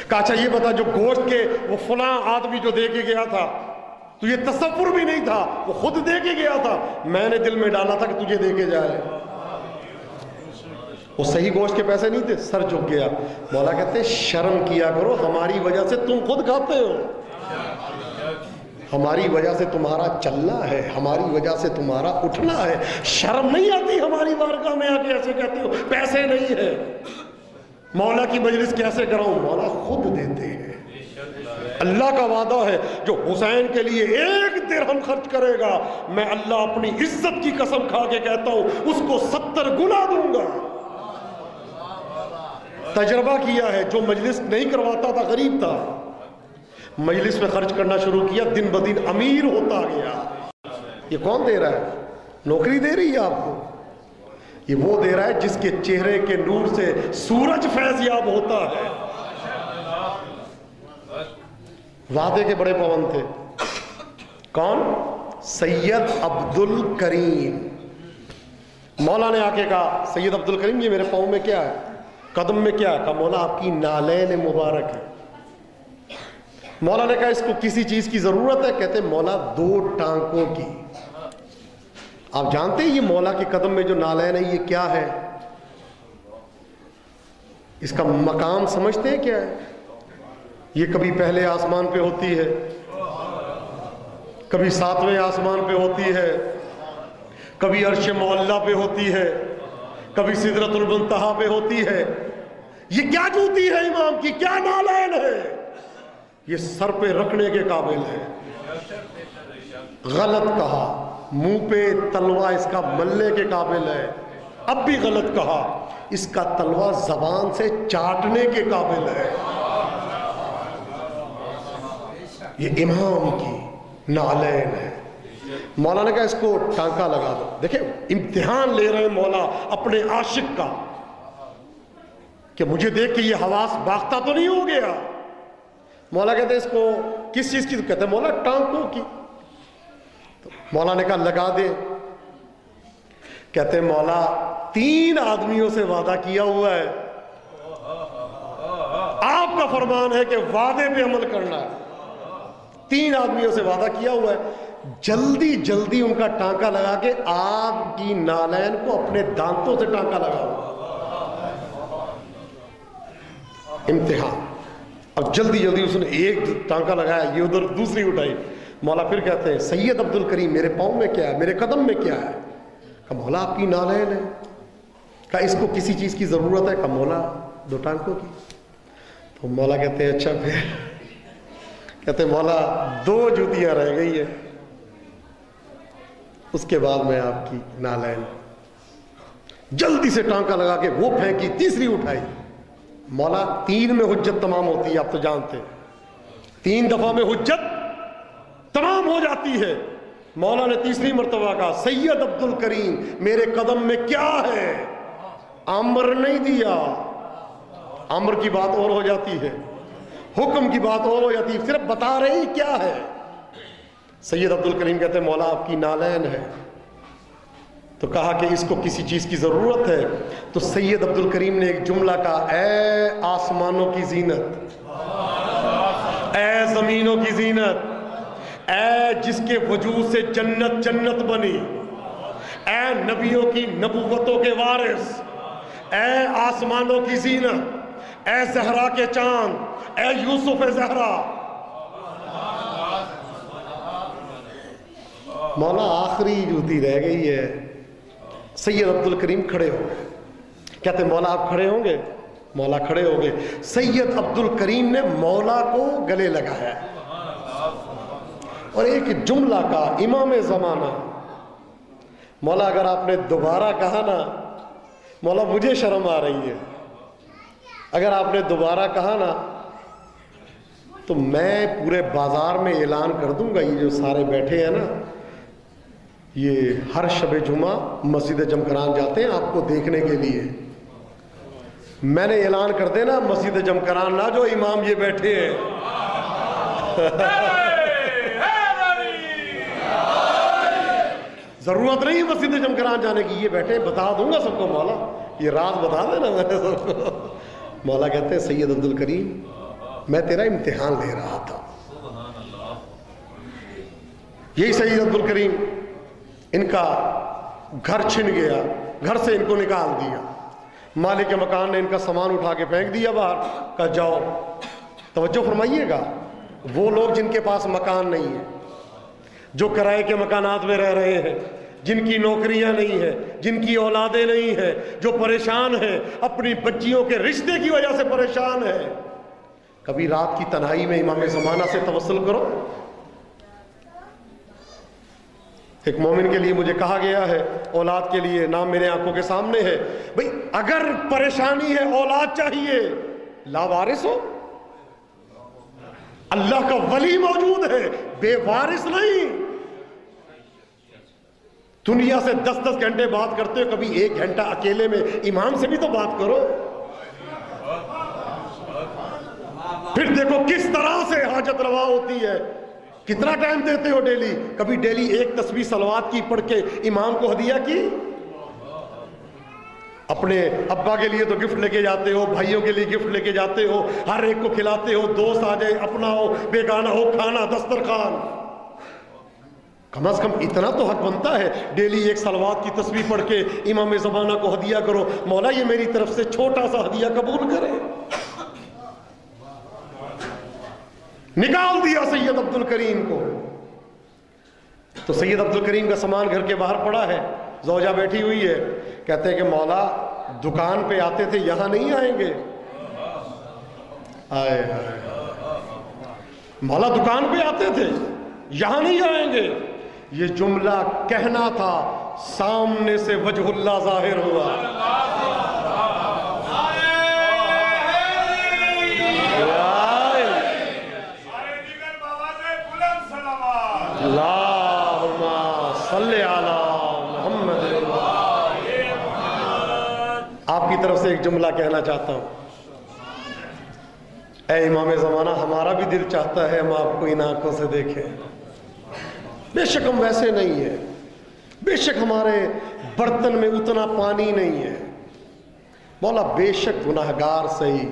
کہا اچھا یہ بتا جو گوشت کے وہ فلاں آدمی جو دے کے گیا تھا، تو یہ تصور بھی نہیں تھا، وہ خود دے کے گیا تھا، میں نے دل میں ڈالا تھا کہ تجھے دے کے جائے. وہ صحیح گوشت کے پیسے نہیں تھے. سر جھک گیا. مولا کہتے ہیں شرم کیا کرو، ہماری وجہ سے تم خود کھاتے ہو، ہماری وجہ سے تمہارا چلنا ہے، ہماری وجہ سے تمہارا اٹھنا ہے. شرم نہیں آتی ہماری بارگاہ میں آ کے ایسے کہتے ہو پیسے نہیں ہے؟ مولا کی مجلس کیسے کراؤں؟ مولا خود دیتے ہیں. اللہ کا وعدہ ہے جو حسین کے لیے 1 درہم خرچ کرے گا، میں اللہ اپنی عزت کی قسم کھا کے کہتا ہوں اس کو 70 گنا دوں گا. تجربہ کیا ہے. جو مجلس نہیں کرواتا تھا غریب تھا، مجلس میں خرچ کرنا شروع کیا، دن بدن امیر ہوتا گیا. یہ کون دے رہا ہے؟ نوکری دے رہی ہے آپ کو؟ یہ وہ دے رہا ہے جس کے چہرے کے نور سے سورج فیض یاب ہوتا ہے. وعدے کے بڑے پابند تھے. کون؟ سید عبد الکریم. مولا نے آ کے کہا سید عبد الکریم یہ میرے پاؤں میں کیا ہے، قدم میں کیا ہے؟ کہا مولا آپ کی نالین مبارک ہے. مولا نے کہا اس کو کسی چیز کی ضرورت ہے؟ کہتے مولا 2 ٹانکوں کی۔ آپ جانتے ہیں یہ مولا کے قدم میں جو نالین ہے یہ کیا ہے؟ اس کا مقام سمجھتے ہیں کیا ہے؟ یہ کبھی پہلے آسمان پہ ہوتی ہے، کبھی 7ویں آسمان پہ ہوتی ہے، کبھی عرش معلیٰ پہ ہوتی ہے، کبھی سدرۃ المنتہا پہ ہوتی ہے۔ یہ کیا جوتی ہے امام کی، کیا نالین ہے؟ یہ سر پہ رکھنے کے قابل ہے۔ غلط کہا، منہ پہ تلوا اس کا ملنے کے قابل ہے۔ اب بھی غلط کہا، اس کا تلوا زبان سے چاٹنے کے قابل ہے۔ یہ امام کی نالین ہے۔ مولا نے کہا اس کو ٹانکا لگا دو۔ دیکھیں امتحان لے رہے ہیں مولا اپنے عاشق کا کہ مجھے دیکھ کے یہ حواس باختہ تو نہیں ہو گیا۔ مولا کہتے ہیں اس کو کس چیز کی؟ تو کہتے ہیں مولا ٹانکوں کی۔ تو مولا نے کہا لگا دے۔ کہتے ہیں مولا 3 آدمیوں سے وعدہ کیا ہوا ہے، آپ کا فرمان ہے کہ وعدے پہ عمل کرنا ہے۔ 3 آدمیوں سے وعدہ کیا ہوا ہے، جلدی جلدی ان کا ٹانکا لگا کے آپ کی نالین کو اپنے دانتوں سے ٹانکا لگاؤ۔ امتحان۔ اب جلدی جلدی اس نے ایک ٹانکا لگایا، یہ ادھر دوسری اٹھائی۔ مولا پھر کہتے ہیں سید عبد الکریم میرے پاؤں میں کیا ہے، میرے قدم میں کیا ہے؟ کہا مولا آپ کی نالین ہے۔ کہا اس کو کسی چیز کی ضرورت ہے؟ کہا مولا 2 ٹانکوں کی۔ تو مولا کہتے ہیں اچھا پھر؟ کہتے ہیں مولا 2 جوتیاں رہ گئی ہیں، اس کے بعد میں آپ کی نالین۔ جلدی سے ٹانکا لگا کے وہ پھینکی، تیسری اٹھائی۔ مولا 3 میں حجت تمام ہوتی ہے، آپ تو جانتے ہیں 3 دفعہ میں حجت تمام ہو جاتی ہے۔ مولا نے تیسری مرتبہ کہا سید عبد الکریم میرے قدم میں کیا ہے؟ امر نہیں دیا، امر کی بات اور ہو جاتی ہے، حکم کی بات اور ہو جاتی ہے، صرف بتا رہی کیا ہے۔ سید عبد الکریم کہتے ہیں مولا آپ کی نالین ہے۔ تو کہا کہ اس کو کسی چیز کی ضرورت ہے؟ تو سید عبد الکریم نے ایک جملہ کہا، اے آسمانوں کی زینت، اے زمینوں کی زینت، اے جس کے وجود سے جنت جنت بنی، اے نبیوں کی نبوتوں کے وارث، اے آسمانوں کی زینت، اے زہرا کے چاند، اے یوسف زہرا۔ مولا آخری جوتی رہ گئی ہے۔ سید عبد الکریم کھڑے ہو گئے، کہتے مولا آپ کھڑے ہوں گے؟ مولا کھڑے ہو گئے۔ سید عبد الکریم نے مولا کو گلے لگایا اور ایک جملہ کا امام زمانہ، مولا اگر آپ نے دوبارہ کہا نا، مولا مجھے شرم آ رہی ہے، اگر آپ نے دوبارہ کہا نا تو میں پورے بازار میں اعلان کر دوں گا، یہ جو سارے بیٹھے ہیں نا یہ ہر شب جمعہ مسجد جمکران جاتے ہیں آپ کو دیکھنے کے لیے، میں نے اعلان کر دینا مسجد جمکران نہ جو امام یہ بیٹھے ہیں ضرورت نہیں مسجد جمکران جانے کی، یہ بیٹھے بتا دوں گا سب کو، مولا یہ راز بتا دینا میں نے سب کو۔ مولا کہتے ہیں سید عبد الکریم میں تیرا امتحان لے رہا تھا۔ یہی سید عبد الکریم ان کا گھر چھن گیا، گھر سے ان کو نکال دیا، مالک مکان نے ان کا سامان اٹھا کے پھینک دیا باہر، کہا جاؤ۔ توجہ فرمائیے گا، وہ لوگ جن کے پاس مکان نہیں ہے، جو کرائے کے مکانات میں رہ رہے ہیں، جن کی نوکریاں نہیں ہیں، جن کی اولادیں نہیں ہیں، جو پریشان ہیں، اپنی بچیوں کے رشتے کی وجہ سے پریشان ہیں، کبھی رات کی تنہائی میں امام زمانہ سے توسل کرو۔ ایک مومن کے لیے مجھے کہا گیا ہے، اولاد کے لیے، نام میرے آنکھوں کے سامنے ہے، بھئی اگر پریشانی ہے، اولاد چاہیے، لاوارث ہو، اللہ کا ولی موجود ہے، بے وارث نہیں۔ دنیا سے 10-10 گھنٹے بات کرتے ہو، کبھی 1 گھنٹہ اکیلے میں امام سے بھی تو بات کرو۔ پھر دیکھو کس طرح سے حاجت روا ہوتی ہے، کتنا ٹائم دیتے ہو ڈیلی، کبھی ڈیلی 1 تسبیح صلوات کی پڑھ کے امام کو ہدیہ کی۔ اپنے ابا کے لیے تو گفٹ لے کے جاتے ہو، بھائیوں کے لیے گفٹ لے کے جاتے ہو، ہر ایک کو کھلاتے ہو، دوست آ جائے اپنا ہو بیگانہ ہو، کھانا دسترخوان. کم از کم اتنا تو حق بنتا ہے ڈیلی ایک صلوات کی تسبیح پڑھ کے امام زمانہ کو ہدیہ کرو، مولا یہ میری طرف سے چھوٹا سا ہدیہ قبول کرے. نکال دیا سید عبد الکریم کو. تو سید عبد الکریم کا سامان گھر کے باہر پڑا ہے، زوجہ بیٹھی ہوئی ہے، کہتے ہیں کہ مولا دکان پہ آتے تھے یہاں نہیں آئیں گے. آئے مولا دکان پہ آتے تھے یہاں نہیں آئیں گے. یہ جملہ کہنا تھا، سامنے سے وجہ اللہ ظاہر ہوا. اللہم صلی علی محمد. آپ کی طرف سے ایک جملہ کہنا چاہتا ہوں. اے امام زمانہ، ہمارا بھی دل چاہتا ہے ہم آپ کو ان آنکھوں سے دیکھیں. بے شک ہم ویسے نہیں ہیں، بے شک ہمارے برتن میں اتنا پانی نہیں ہے مولا، بے شک گناہگار صحیح،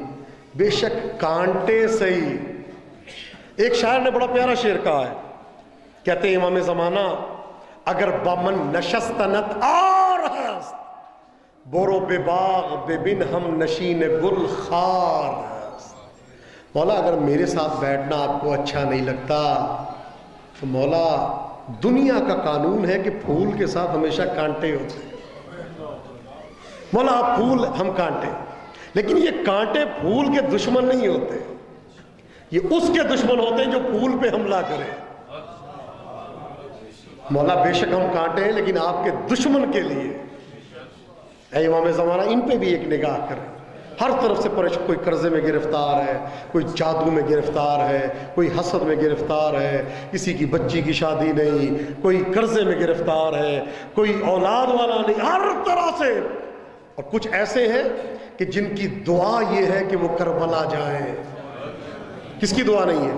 بے شک کانٹے صحیح. ایک شاعر نے بڑا پیارا شعر کہا ہے، کہتے ہیں امام زمانہ اگر بامن نشستنت اور ہست بورو بے باغ بے بن ہم نشین گل خار ہست. مولا اگر میرے ساتھ بیٹھنا آپ کو اچھا نہیں لگتا تو مولا دنیا کا قانون ہے کہ پھول کے ساتھ ہمیشہ کانٹے ہوتے ہیں. مولا آپ پھول ہم کانٹے، لیکن یہ کانٹے پھول کے دشمن نہیں ہوتے، یہ اس کے دشمن ہوتے ہیں جو پھول پہ حملہ کرے. مولا بے شک ہم کانٹے ہیں لیکن آپ کے دشمن کے لیے. اے امام زمانہ ان پہ بھی ایک نگاہ کریں. ہر طرف سے پریشان، کوئی قرضے میں گرفتار ہے، کوئی جادو میں گرفتار ہے، کوئی حسد میں گرفتار ہے، کسی کی بچی کی شادی نہیں، کوئی قرضے میں گرفتار ہے، کوئی اولاد والا نہیں، ہر طرح سے. اور کچھ ایسے ہیں کہ جن کی دعا یہ ہے کہ وہ کربلا جائیں. کس کی دعا نہیں ہے؟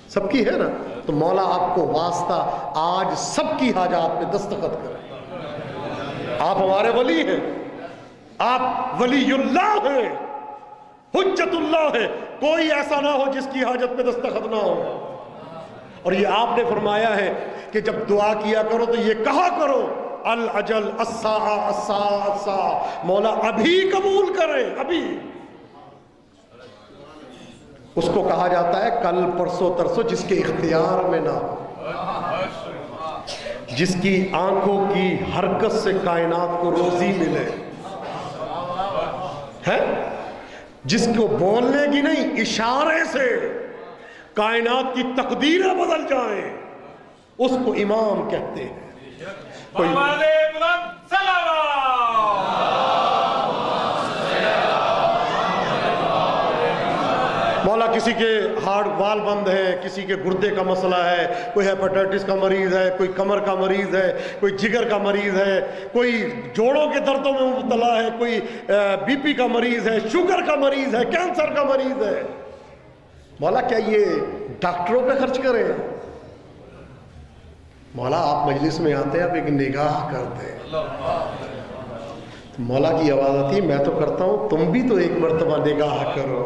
سب کی ہے نا. تو مولا آپ کو واسطہ آج سب کی حاجات پہ دستخط کریں. آپ ہمارے ولی ہیں، آپ ولی اللہ ہیں، حجت اللہ ہے. کوئی ایسا نہ ہو جس کی حاجت پہ دستخط نہ ہو. اور یہ آپ نے فرمایا ہے کہ جب دعا کیا کرو تو یہ کہا کرو العجل الساعہ الساعہ الساعہ، مولا ابھی قبول کریں. ابھی اس کو کہا جاتا ہے کل پرسوں ترسوں جس کے اختیار میں نہ ہو، جس کی آنکھوں کی حرکت سے کائنات کو روزی ملے، ہے جس کو بولنے کی نہیں اشارے سے کائنات کی تقدیریں بدل جائیں، اس کو امام کہتے ہیں. کوئی مولا کسی کے ہارٹ وال بند ہے، کسی کے گردے کا مسئلہ ہے، کوئی ہیپاٹائٹس کا مریض ہے، کوئی کمر کا مریض ہے، کوئی جگر کا مریض ہے، کوئی جوڑوں کے دردوں میں مبتلا ہے، کوئی بی پی کا مریض ہے، شوگر کا مریض ہے، کینسر کا مریض ہے. مولا کیا یہ ڈاکٹروں پہ خرچ کریں؟ مولا آپ مجلس میں آتے ہیں، آپ ایک نگاہ کرتے ہیں. مولا کی آواز آتی ہے میں تو کرتا ہوں، تم بھی تو ایک مرتبہ نگاہ کرو.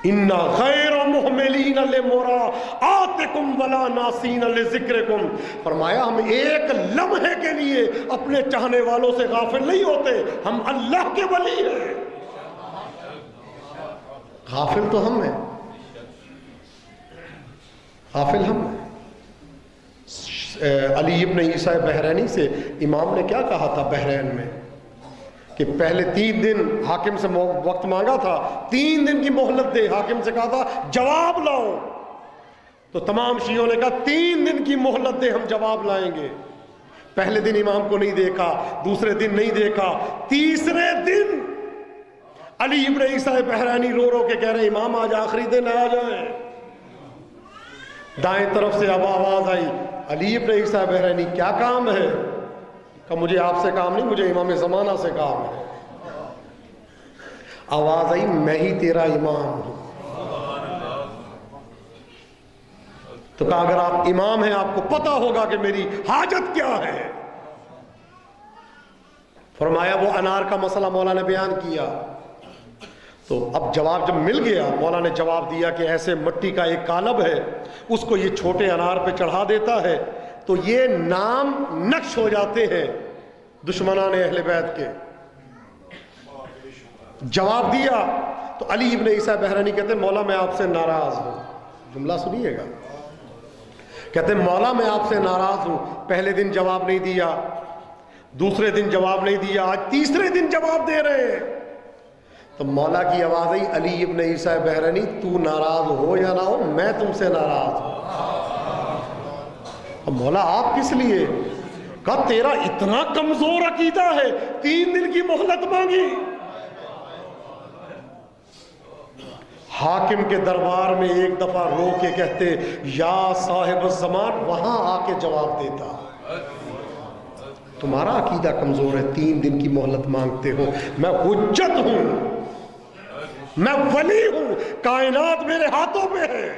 اِنَّا غَيْرَ مُحْمِلِينَ لِمُرَاعَاتِكُمْ وَلَا نَاسِينَ لِذِكْرِكُمْ. فرمایا ہم ایک لمحے کے لیے اپنے چاہنے والوں سے غافل نہیں ہوتے، ہم اللہ کے ولی ہیں. غافل تو ہم ہیں، غافل ہم ہیں. علی ابن عیسیٰ بحرینی سے امام نے کیا کہا تھا بحرین میں کہ پہلے 3 دن حاکم سے وقت مانگا تھا، 3 دن کی مہلت دے. حاکم سے کہا تھا جواب لاؤ، تو تمام شیعوں نے کہا 3 دن کی مہلت دے، ہم جواب لائیں گے. پہلے دن امام کو نہیں دیکھا، دوسرے دن نہیں دیکھا، تیسرے دن علی ابن عیسیٰ بحرینی رو رو کے کہہ رہے امام آج آخری دن آ جائیں. دائیں طرف سے اب آواز آئی علی ابن عیسیٰ بحرینی کیا کام ہے؟ کہ مجھے آپ سے کام نہیں، مجھے امام زمانہ سے کام ہے. آواز آئی میں ہی تیرا امام ہوں. تو کہا اگر آپ امام ہیں آپ کو پتا ہوگا کہ میری حاجت کیا ہے. فرمایا وہ انار کا مسئلہ مولا نے بیان کیا. تو اب جواب جب مل گیا، مولا نے جواب دیا کہ ایسے مٹی کا ایک قالب ہے، اس کو یہ چھوٹے انار پہ چڑھا دیتا ہے تو یہ نام نقش ہو جاتے ہیں دشمنان اہل بیت کے. جواب دیا تو علی ابن عیسیٰ بحرانی کہتے ہیں مولا میں آپ سے ناراض ہوں. جملہ سنیے گا. کہتے ہیں مولا میں آپ سے ناراض ہوں. پہلے دن جواب نہیں دیا، دوسرے دن جواب نہیں دیا، آج تیسرے دن جواب دے رہے ہیں. تو مولا کی آواز آئی علی ابن عیسیٰ بحرانی تو ناراض ہو یا نہ ہو میں تم سے ناراض ہوں. مولا آپ کس لیے؟ کہا تیرا اتنا کمزور عقیدہ ہے 3 دن کی مہلت مانگی. حاکم کے دربار میں ایک دفعہ رو کے کہتے یا صاحب الزمان، وہاں آ کے جواب دیتا. تمہارا عقیدہ کمزور ہے، 3 دن کی مہلت مانگتے ہو. میں حجت ہوں، میں ولی ہوں، کائنات میرے ہاتھوں پہ ہے.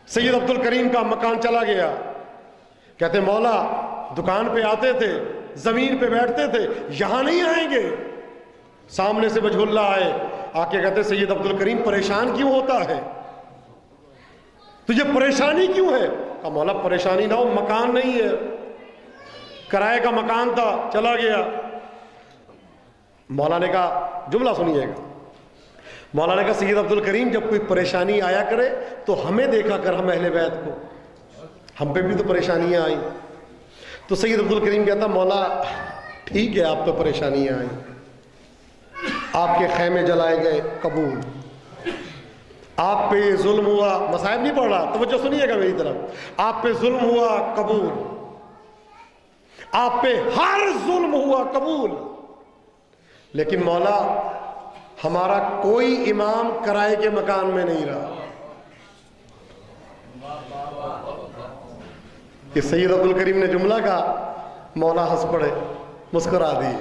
سید عبد الکریم کا مکان چلا گیا. کہتے مولا دکان پہ آتے تھے، زمین پہ بیٹھتے تھے، یہاں نہیں آئیں گے. سامنے سے وجہ اللہ آئے، آ کے کہتے سید عبد الکریم پریشان کیوں ہوتا ہے؟ تجھے پریشانی کیوں ہے؟ کہا مولا پریشانی نہ ہو، مکان نہیں ہے، کرائے کا مکان تھا چلا گیا. مولا نے کہا جملہ سنیے گا. مولا نے کہا سید عبد الکریم جب کوئی پریشانی آیا کرے تو ہمیں دیکھا کر، ہم اہل بیت کو، ہم پہ بھی تو پریشانیاں آئیں. تو سید عبد الکریم کہتا مولا ٹھیک ہے آپ پہ پریشانیاں آئیں، آپ کے خیمے جلائے گئے قبول، آپ پہ ظلم ہوا، مصائب نہیں پڑھ رہا توجہ سنیے گا میری طرف، آپ پہ ظلم ہوا قبول، آپ پہ ہر ظلم ہوا قبول، لیکن مولا ہمارا کوئی امام کرائے کے مکان میں نہیں رہا. یہ سید عبد الکریم نے جملہ کہا، مولا ہنس پڑے، مسکرا دیے.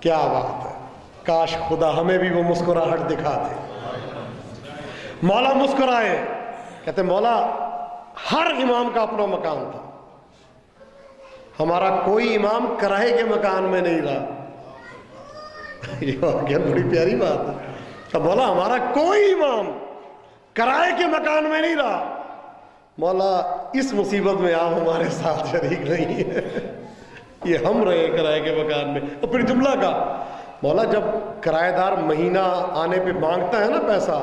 کیا بات ہے، کاش خدا ہمیں بھی وہ مسکراہٹ دکھا دے. مولا مسکرائے، کہتے مولا ہر امام کا اپنا مکان تھا، ہمارا کوئی امام کرائے کے مکان میں نہیں رہا. یہ واقعہ بڑی پیاری بات ہے. تو مولا ہمارا کوئی امام کرائے کے مکان میں نہیں رہا. مولا اس مصیبت میں آپ ہمارے ساتھ شریک نہیں ہیں، یہ ہم رہے کرائے کے مکان میں. اور پھر جملہ کا مولا جب کرایہ دار مہینہ آنے پہ مانگتا ہے نا پیسہ،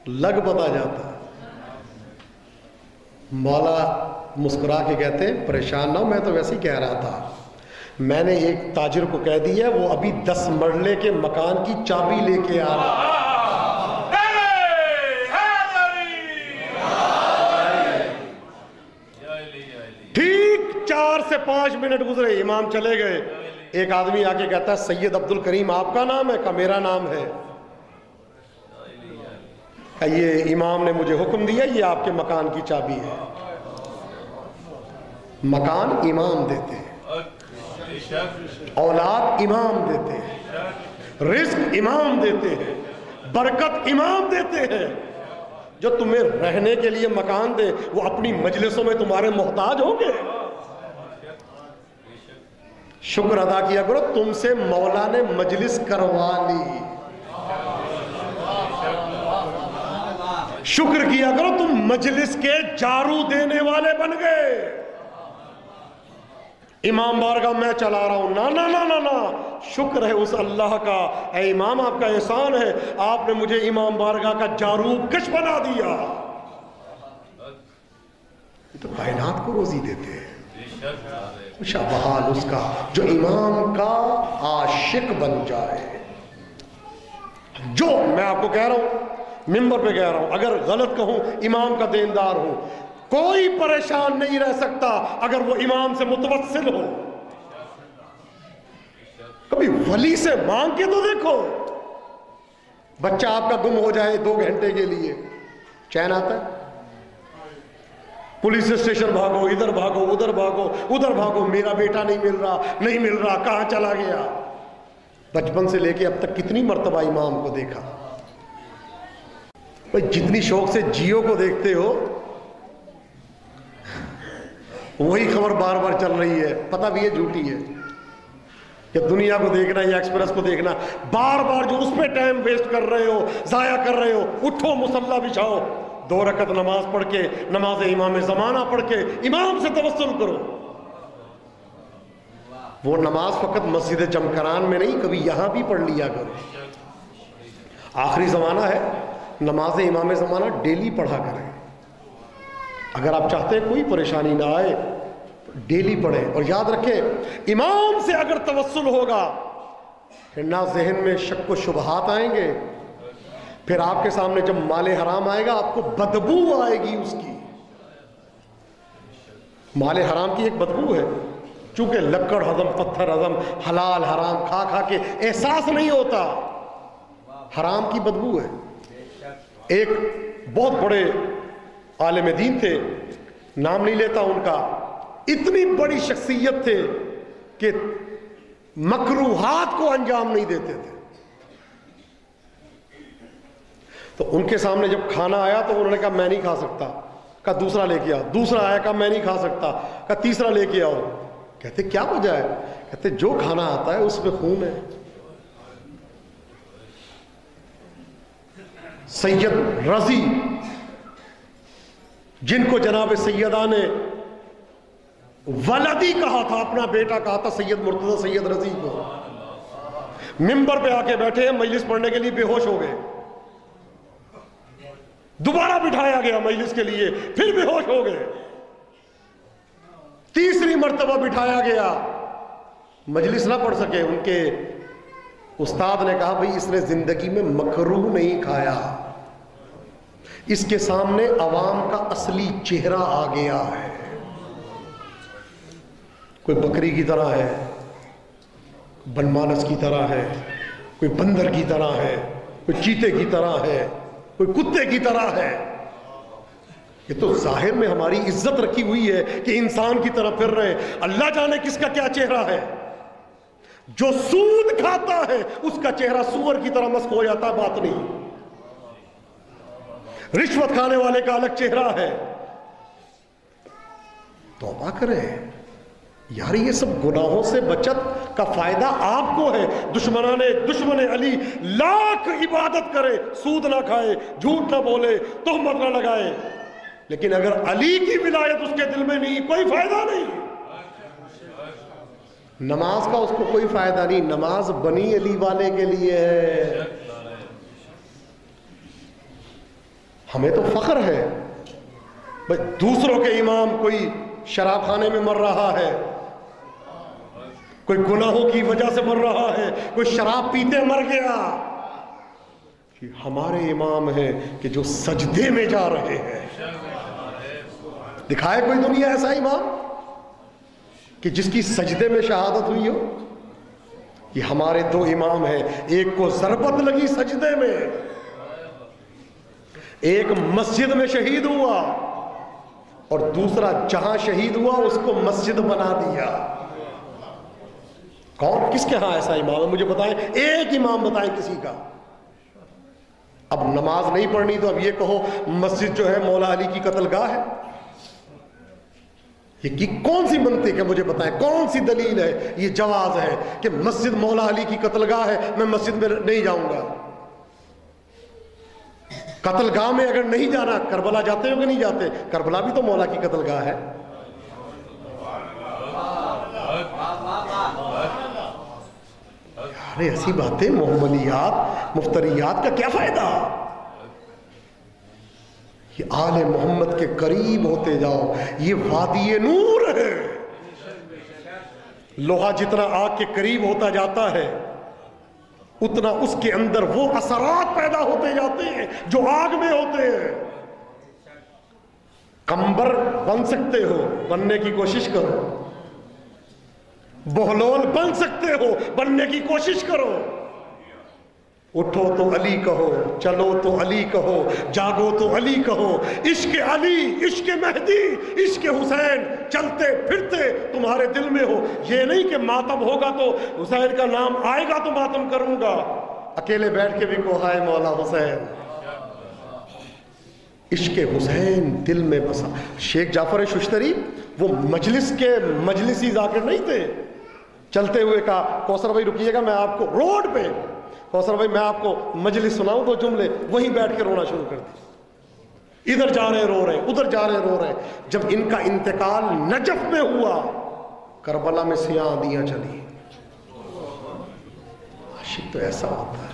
لگ پتا جاتا ہے. مولا مسکرا کے کہتے ہیں پریشان نہ ہو، میں تو ویسے ہی کہہ رہا تھا، میں نے ایک تاجر کو کہہ دیا وہ ابھی 10 مرلے کے مکان کی چابی لے کے آ رہا. ٹھیک 4 سے 5 منٹ گزرے، امام چلے گئے. ایک آدمی آ کے کہتا ہے سید عبد الکریم آپ کا نام ہے؟ کہا میرا نام ہے. کہ یہ امام نے مجھے حکم دیا، یہ آپ کے مکان کی چابی ہے. مکان امام دیتے ہیں، اولاد امام دیتے ہیں، رزق امام دیتے ہیں، برکت امام دیتے ہیں. جو تمہیں رہنے کے لیے مکان دے وہ اپنی مجلسوں میں تمہارے محتاج ہوں گے. شکر ادا کیا کرو تم سے مولا نے مجلس کروا لی. شکر کیا کرو تم مجلس کے جارو دینے والے بن گئے. امام بارگاہ میں چلا رہا ہوں، نا نا نا نا نا، شکر ہے اس اللہ کا، اے امام آپ کا احسان ہے، آپ نے مجھے امام بارگاہ کا جارو کش بنا دیا. تو کائنات کو روزی دیتے ہیں. خوشا بحال اس کا جو امام کا عاشق بن جائے. جو میں آپ کو کہہ رہا ہوں، ممبر پہ کہہ رہا ہوں، اگر غلط کہوں امام کا دیندار ہوں، کوئی پریشان نہیں رہ سکتا اگر وہ امام سے متوسل ہو. کبھی ولی سے مانگ کے تو دیکھو. بچہ آپ کا گم ہو جائے 2 گھنٹے کے لیے چین آتا ہے؟ پولیس اسٹیشن بھاگو، ادھر بھاگو، ادھر بھاگو، ادھر بھاگو، میرا بیٹا نہیں مل رہا، نہیں مل رہا، کہاں چلا گیا. بچپن سے لے کے اب تک کتنی مرتبہ امام کو دیکھا. جتنی شوق سے جیو کو دیکھتے ہو وہی خبر بار بار چل رہی ہے، پتہ بھی ہے جھوٹی ہے، کہ دنیا کو دیکھنا یا ایکسپریس کو دیکھنا، بار بار جو اس پہ ٹائم ویسٹ کر رہے ہو، ضائع کر رہے ہو، اٹھو مصلی بچھاؤ، 2 رکعت نماز پڑھ کے، نماز امام زمانہ پڑھ کے امام سے توسل کرو۔ وہ نماز فقط مسجد چمکران میں نہیں، کبھی یہاں بھی پڑھ لیا کرو۔ آخری زمانہ ہے، نماز امام زمانہ ڈیلی پڑھا کریں۔ اگر آپ چاہتے ہیں کوئی پریشانی نہ آئے، ڈیلی پڑھیں، اور یاد رکھیں امام سے اگر توسل ہوگا پھر نہ ذہن میں شک و شبہات آئیں گے، پھر آپ کے سامنے جب مال حرام آئے گا آپ کو بدبو آئے گی اس کی۔ مال حرام کی ایک بدبو ہے، چونکہ لکڑ ہضم، پتھر ہضم، حلال حرام کھا کھا کے احساس نہیں ہوتا، حرام کی بدبو ہے۔ ایک بہت بڑے عالم دین تھے، نام نہیں لیتا ان کا، اتنی بڑی شخصیت تھے کہ مکروہات کو انجام نہیں دیتے تھے۔ تو ان کے سامنے جب کھانا آیا تو انہوں نے کہا میں نہیں کھا سکتا، کہا دوسرا لے کے آؤ، دوسرا آیا، کہا میں نہیں کھا سکتا، کہا تیسرا لے کے آؤ۔ کہتے کیا وجہ ہے؟ کہتے جو کھانا آتا ہے اس میں خون ہے۔ سید رضی، جن کو جناب سیدہ نے ولدی کہا تھا، اپنا بیٹا کہا تھا، سید مرتضی سید رضی کو، ممبر پہ آ کے بیٹھے ہیں، مجلس پڑھنے کے لیے بے ہوش ہو گئے، دوبارہ بٹھایا گیا مجلس کے لیے، پھر بے ہوش ہو گئے، تیسری مرتبہ بٹھایا گیا، مجلس نہ پڑھ سکے۔ ان کے استاد نے کہا بھئی اس نے زندگی میں مکروہ نہیں کھایا، اس کے سامنے عوام کا اصلی چہرہ آ گیا ہے، کوئی بکری کی طرح ہے، بنمانس کی طرح ہے، کوئی بندر کی طرح ہے، کوئی چیتے کی طرح ہے، کوئی کتے کی طرح ہے۔ یہ تو ظاہر میں ہماری عزت رکھی ہوئی ہے کہ انسان کی طرح پھر رہے ہیں، اللہ جانے کس کا کیا چہرہ ہے۔ جو سود کھاتا ہے اس کا چہرہ سور کی طرح مسخ ہو جاتا ہے، بات نہیں۔ رشوت کھانے والے کا الگ چہرہ ہے۔ توبہ کریں یار، یہ سب گناہوں سے بچت کا فائدہ آپ کو ہے۔ دشمن علی لاکھ عبادت کرے، سود نہ کھائے، جھوٹ نہ بولے، تہمت نہ لگائے، لیکن اگر علی کی ولایت اس کے دل میں نہیں، کوئی فائدہ نہیں۔ نماز کا اس کو کوئی فائدہ نہیں، نماز بنی علی والے کے لیے ہے۔ ہمیں تو فخر ہے بھئی دوسروں کے امام کوئی شراب خانے میں مر رہا ہے، کوئی گناہوں کی وجہ سے مر رہا ہے، کوئی شراب پیتے مر گیا، کہ ہمارے امام ہیں کہ جو سجدے میں جا رہے ہیں۔ دکھائے کوئی دنیا ایسا امام کہ جس کی سجدے میں شہادت ہوئی ہو؟ یہ ہمارے 2 امام ہیں، ایک کو ضربت لگی سجدے میں، ایک مسجد میں شہید ہوا، اور دوسرا جہاں شہید ہوا اس کو مسجد بنا دیا۔ کون کس کے ہاں ایسا امام ہے؟ مجھے بتائیں، ایک امام بتائیں کسی کا۔ اب نماز نہیں پڑھنی تو اب یہ کہو مسجد جو ہے مولا علی کی قتل گاہ ہے؟ یہ کی کون سی منطق ہے؟ مجھے بتائیں کون سی دلیل ہے یہ جواز ہے کہ مسجد مولا علی کی قتل گاہ ہے، میں مسجد میں نہیں جاؤں گا؟ قتل گاہ میں اگر نہیں جانا، کربلا جاتے ہو کہ نہیں جاتے؟ کربلا بھی تو مولا کی قتل گاہ ہے۔ ارے ایسی باتیں، محملیات، مفتریات کا کیا فائدہ؟ یہ آل محمد کے قریب ہوتے جاؤ، یہ وادی نور ہے۔ لوہا جتنا آگ کے قریب ہوتا جاتا ہے اتنا اس کے اندر وہ اثرات پیدا ہوتے جاتے ہیں جو آگ میں ہوتے ہیں۔ کمبر بن سکتے ہو، بننے کی کوشش کرو۔ بہلول بن سکتے ہو، بننے کی کوشش کرو۔ اٹھو تو علی کہو، چلو تو علی کہو، جاگو تو علی کہو۔ عشق علی، عشق مہدی، عشق حسین چلتے پھرتے تمہارے دل میں ہو۔ یہ نہیں کہ ماتم ہوگا تو حسین کا نام آئے گا تو ماتم کروں گا، اکیلے بیٹھ کے بھی کو ہائے مولا حسین۔ عشق حسین دل میں بسا۔ شیخ جعفر ششتری وہ مجلس کے مجلسی ذاکر نہیں تھے. چلتے ہوئے کہا کوثر بھائی رکیے گا، میں آپ کو روڈ پہ کوثر بھائی میں آپ کو مجلس سناؤں 2 جملے. وہیں بیٹھ کے رونا شروع کر دی. ادھر جا رہے رو رہے، ادھر جا رہے رو رہے. جب ان کا انتقال نجف میں ہوا، کربلا میں سیاہ آندیاں چلی. عاشق تو ایسا ہوتا ہے.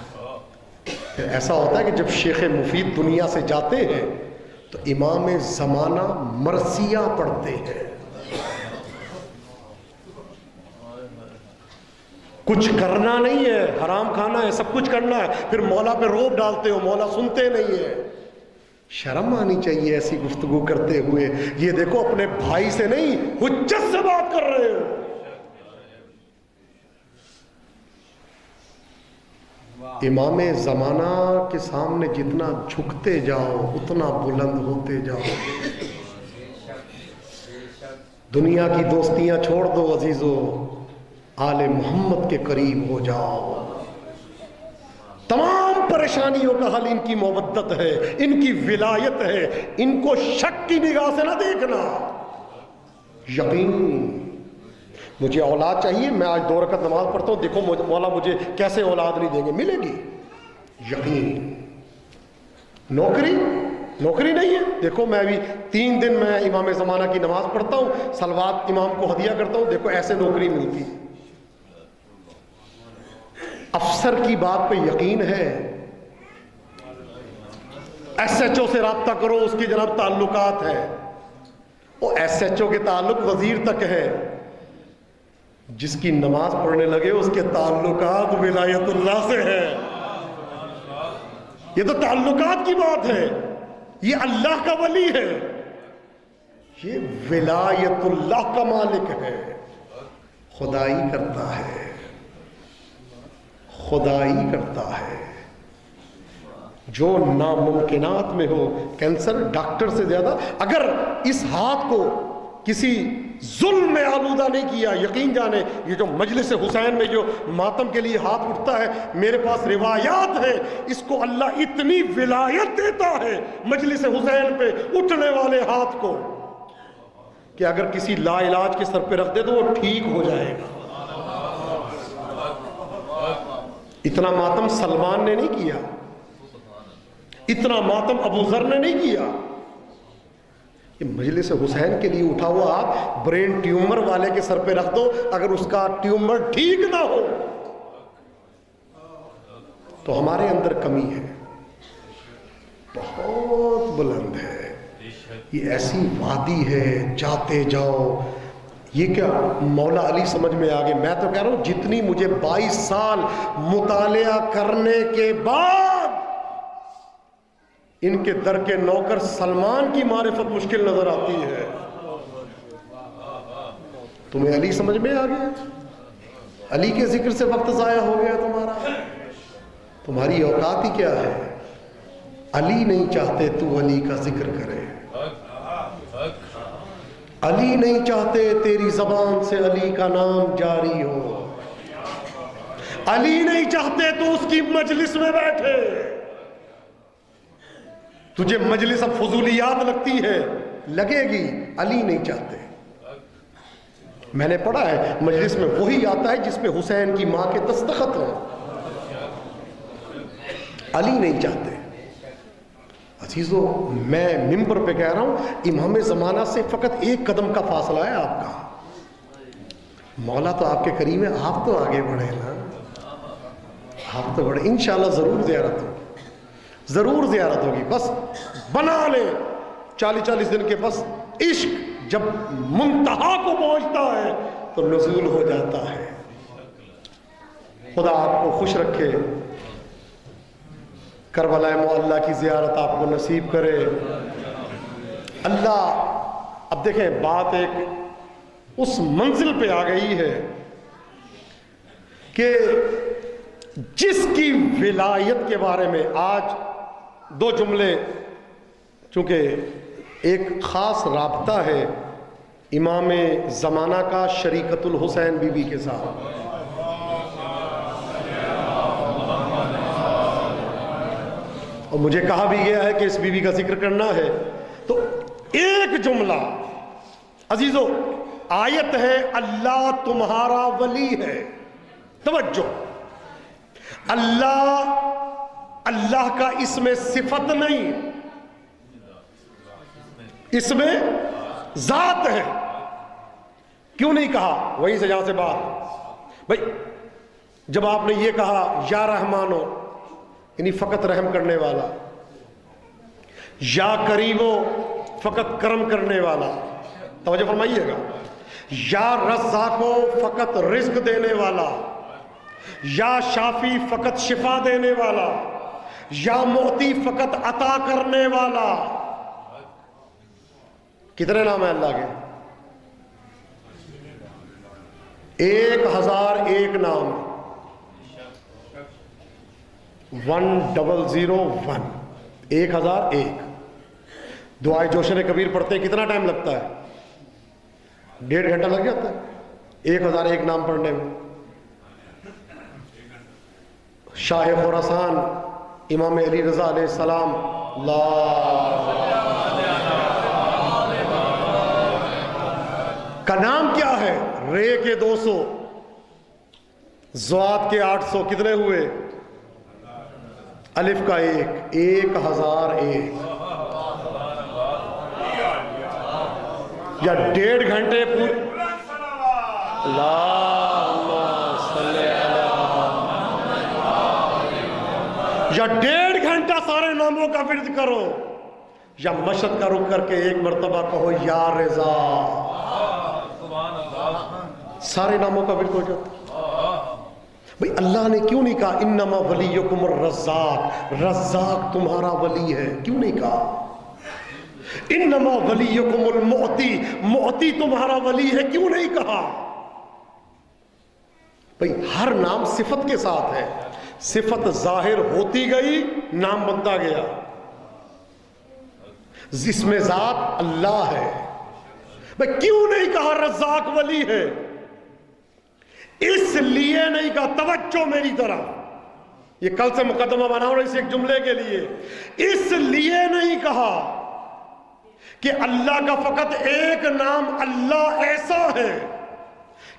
پھر ایسا ہوتا ہے کہ جب شیخ مفید دنیا سے جاتے ہیں تو امام زمانہ مرثیہ پڑھتے ہیں. کچھ کرنا نہیں ہے، حرام کھانا ہے، سب کچھ کرنا ہے، پھر مولا پہ روب ڈالتے ہو، مولا سنتے نہیں ہے. شرم آنی چاہیے ایسی گفتگو کرتے ہوئے. یہ دیکھو اپنے بھائی سے نہیں، حجت سے بات کر رہے ہو. امام زمانہ کے سامنے جتنا جھکتے جاؤ اتنا بلند ہوتے جاؤ. دنیا کی دوستیاں چھوڑ دو عزیزو، آل محمد کے قریب ہو جاؤ. تمام پریشانیوں کا حل ان کی محبت ہے، ان کی ولایت ہے. ان کو شک کی نگاہ سے نہ دیکھنا. یقین مجھے اولاد چاہیے، میں آج 2 رکعت نماز پڑھتا ہوں، دیکھو مولا مجھے کیسے اولاد نہیں دیں گے، ملے گی. یقین. نوکری نہیں ہے، دیکھو میں ابھی 3 دن میں امام زمانہ کی نماز پڑھتا ہوں، صلوات امام کو ہدیہ کرتا ہوں، دیکھو ایسے نوکری ملتی. افسر کی بات پہ یقین ہے. ایس ایچ او سے رابطہ کرو، اس کی جناب تعلقات ہے. وہ ایس ایچ او کے تعلق وزیر تک ہے. جس کی نماز پڑھنے لگے اس کے تعلقات ولایت اللہ سے ہے. یہ تو تعلقات کی بات ہے، یہ اللہ کا ولی ہے، یہ ولایت اللہ کا مالک ہے. خدائی کرتا ہے، خدائی کرتا ہے. جو ناممکنات میں ہو، کینسر ڈاکٹر سے زیادہ، اگر اس ہاتھ کو کسی ظلم میں آلودہ نہیں کیا، یقین جانے یہ جو مجلس حسین میں جو ماتم کے لیے ہاتھ اٹھتا ہے، میرے پاس روایات ہے، اس کو اللہ اتنی ولایت دیتا ہے مجلس حسین پہ اٹھنے والے ہاتھ کو کہ اگر کسی لا علاج کے سر پہ رکھ دے تو وہ ٹھیک ہو جائے گا. اتنا ماتم سلمان نے نہیں کیا، اتنا ماتم ابو ذر نے نہیں کیا. مجلس حسین کے لیے اٹھا ہوا ہاتھ برین ٹیومر والے کے سر پہ رکھ دو، اگر اس کا ٹیومر ٹھیک نہ ہو تو ہمارے اندر کمی ہے، بہت بلند ہے. یہ ایسی وادی ہے، جاتے جاؤ. یہ کیا مولا علی سمجھ میں آگے. میں تو کہہ رہا ہوں جتنی مجھے 22 سال مطالعہ کرنے کے بعد ان کے در کے نوکر سلمان کی معرفت مشکل نظر آتی ہے. تمہیں علی سمجھ میں آ گیا؟ علی کے ذکر سے وقت ضائع ہو گیا تمہارا؟ تمہاری اوقات ہی کیا ہے؟ علی نہیں چاہتے تو علی کا ذکر کرے، علی نہیں چاہتے تیری زبان سے علی کا نام جاری ہو، علی نہیں چاہتے تو اس کی مجلس میں بیٹھے. تجھے مجلس اب فضولیات لگتی ہے، لگے گی، علی نہیں چاہتے. میں نے پڑھا ہے مجلس میں وہی آتا ہے جس پہ حسین کی ماں کے دستخط ہیں. علی نہیں چاہتے. عزیزو میں ممبر پہ کہہ رہا ہوں امام زمانہ سے فقط 1 قدم کا فاصلہ ہے آپ کا. مولا تو آپ کے قریب ہے، آپ تو آگے بڑھے نا، آپ تو بڑھے. انشاءاللہ ضرور زیارت ہوگی، ضرور زیارت ہوگی. بس بنا لیں 40 دن کے. بس عشق جب منتہا کو پہنچتا ہے تو نزول ہو جاتا ہے. خدا آپ کو خوش رکھے، کربلا معلیٰ کی زیارت آپ کو نصیب کرے اللہ. اب دیکھیں بات ایک اس منزل پہ آ گئی ہے کہ جس کی ولایت کے بارے میں آج 2 جملے، چونکہ ایک خاص رابطہ ہے امام زمانہ کا شریکت الحسین بی بی کے ساتھ. اور مجھے کہا بھی گیا ہے کہ اس بی بی کا ذکر کرنا ہے، تو ایک جملہ عزیزو آیت ہے اللہ تمہارا ولی ہے. توجہ، اللہ کا اس میں صفت نہیں، اس میں ذات ہے. کیوں نہیں کہا؟ وہیں سے جہاں سے بات بھائی، جب آپ نے یہ کہا یا رحمانو یعنی فقط رحم کرنے والا، یا کریمو فقط کرم کرنے والا، توجہ فرمائیے گا، یا رزاقو فقط رزق دینے والا، یا شافی فقط شفا دینے والا، یا معطی فقط عطا کرنے والا. کتنے نام ہیں اللہ کے؟ 1001 نام. 1001 1001. دعائے جوشن کبیر پڑھتے ہیں کتنا ٹائم لگتا ہے؟ 1.5 گھنٹہ لگ جاتا ہے 1001 نام پڑھنے میں. شاہ خراسان امام علی رضا علیہ السلام کا نام کیا ہے؟ رے کے 200، ضاد کے 800، کتنے ہوئے؟ الف کا 1، 1001. یا 1.5 گھنٹے پورے یا 1.5 گھنٹہ سارے ناموں کا ورد کرو، یا مشہد کا رک کر کے 1 مرتبہ کہو یا رضا، سارے ناموں کا ورد ہو جاتا. بھئی اللہ نے کیوں نہیں کہا انما ولیکم الرزاق، رزاق تمہارا ولی ہے؟ کیوں نہیں کہا انما ولیکم المعطی، معطی تمہارا ولی ہے؟ کیوں نہیں کہا؟ بھئی ہر نام صفت کے ساتھ ہے، صفت ظاہر ہوتی گئی، نام بنتا گیا. جس میں ذات اللہ ہے. بھئی کیوں نہیں کہا رزاق ولی ہے؟ اس لیے نہیں کہا، توجہ میری طرف، یہ کل سے مقدمہ بنا رہا اس ایک جملے کے لیے، اس لیے نہیں کہا کہ اللہ کا فقط ایک نام اللہ ایسا ہے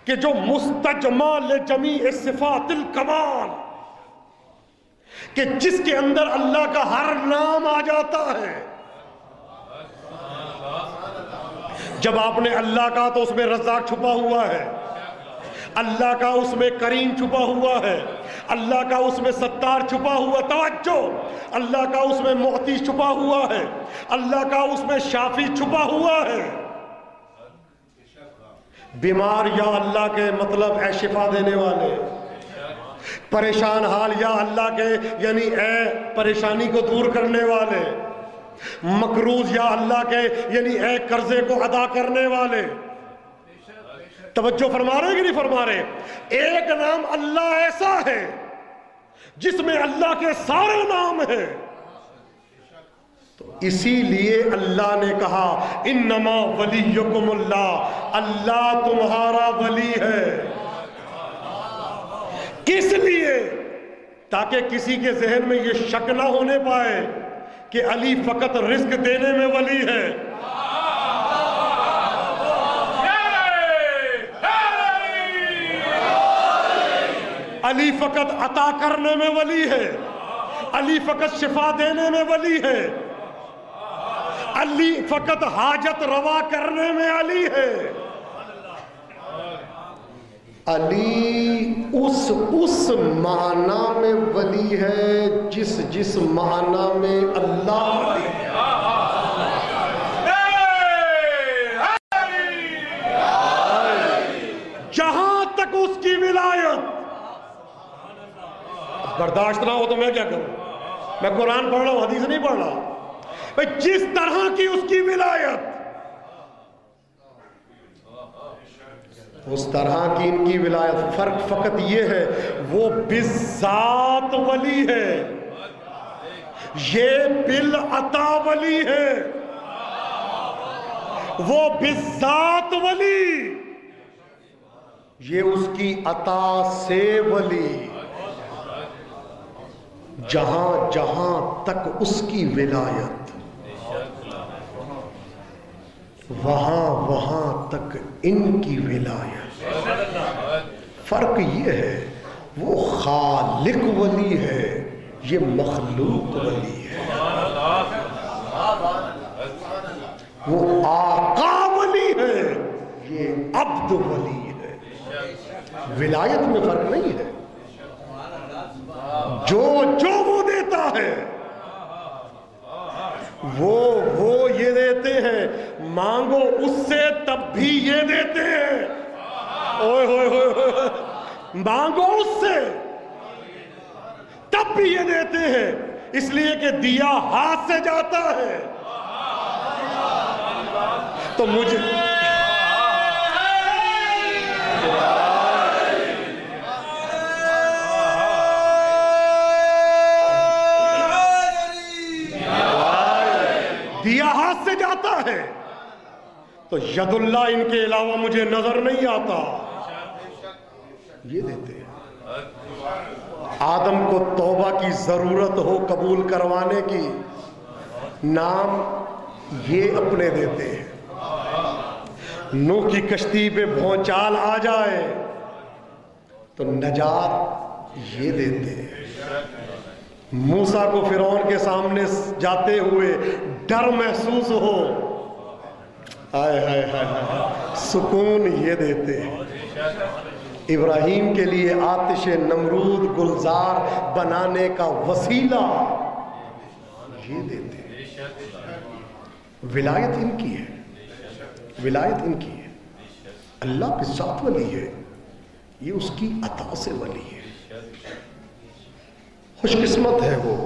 کہ جو مستجمع لجمیع صفات الکمال، کہ جس کے اندر اللہ کا ہر نام آ جاتا ہے. جب آپ نے اللہ کہا تو اس میں رزاق چھپا ہوا ہے، اللہ کا اس میں کریم چھپا ہوا ہے، اللہ کا اس میں ستار چھپا ہوا، توجہ، اللہ کا اس میں معطی چھپا ہوا ہے، اللہ کا اس میں شافی چھپا ہوا ہے. بیمار یا اللہ کے مطلب اے شفا دینے والے، پریشان حال یا اللہ کے یعنی اے پریشانی کو دور کرنے والے، مقروض یا اللہ کے یعنی اے قرضے کو ادا کرنے والے. توجہ فرما رہے کہ نہیں فرما رہے؟ ایک نام اللہ ایسا ہے جس میں اللہ کے سارے نام ہیں. تو اسی لیے اللہ نے کہا انما ولیکم اللہ، اللہ تمہارا ولی ہے. کس لیے؟ تاکہ کسی کے ذہن میں یہ شک نہ ہونے پائے کہ علی فقط رزق دینے میں ولی ہے، علی فقط عطا کرنے میں ولی ہے، علی فقط شفا دینے میں ولی ہے، علی فقط حاجت روا کرنے میں علی ہے. علی اس معنی میں ولی ہے جس معنی میں اللہ ولی ہے. جہاں تک اس کی ولایت برداشت نہ ہو تو میں کیا کروں؟ میں قرآن پڑھ رہا ہوں، حدیث نہیں پڑھ رہا. بھئی جس طرح کی اس کی ولایت، اس طرح کی ان کی ولایت. فرق فقط یہ ہے وہ بالذات ولی ہے، یہ بالعطا ولی ہے. وہ بالذات ولی، یہ اس کی عطا سے ولی. جہاں جہاں تک اس کی ولایت. وہاں تک ان کی ولایت. فرق یہ ہے وہ خالق ولی ہے، یہ مخلوق ولی ہے. وہ آقا ولی ہے، یہ عبد ولی ہے. ولایت میں فرق نہیں ہے. جو وہ دیتا ہے وہ یہ دیتے ہیں. مانگو اس سے تب بھی یہ دیتے ہیں. اوئے ہوئے ہوئے، مانگو اس سے تب بھی یہ دیتے ہیں، اس لیے کہ دیا ہاتھ سے جاتا ہے. تو مجھے دیا ہاتھ سے جاتا ہے تو ید اللہ ان کے علاوہ مجھے نظر نہیں آتا. یہ دیتے ہیں. آدم کو توبہ کی ضرورت ہو قبول کروانے کی، نام یہ اپنے دیتے ہیں. نوح کی کشتی پہ بھونچال آ جائے تو نجات یہ دیتے ہیں. موسیٰ کو فرعون کے سامنے جاتے ہوئے ڈر محسوس ہو، ہائے ہائے ہائے، سکون یہ دیتے ہیں. ابراہیم کے لیے آتش نمرود گلزار بنانے کا وسیلہ یہ دیتے ہیں. ولایت ان کی ہے، ولایت ان کی ہے. اللہ کے ساتھ ولی ہے، یہ اس کی عطا سے ولی ہے. خوش قسمت ہے وہ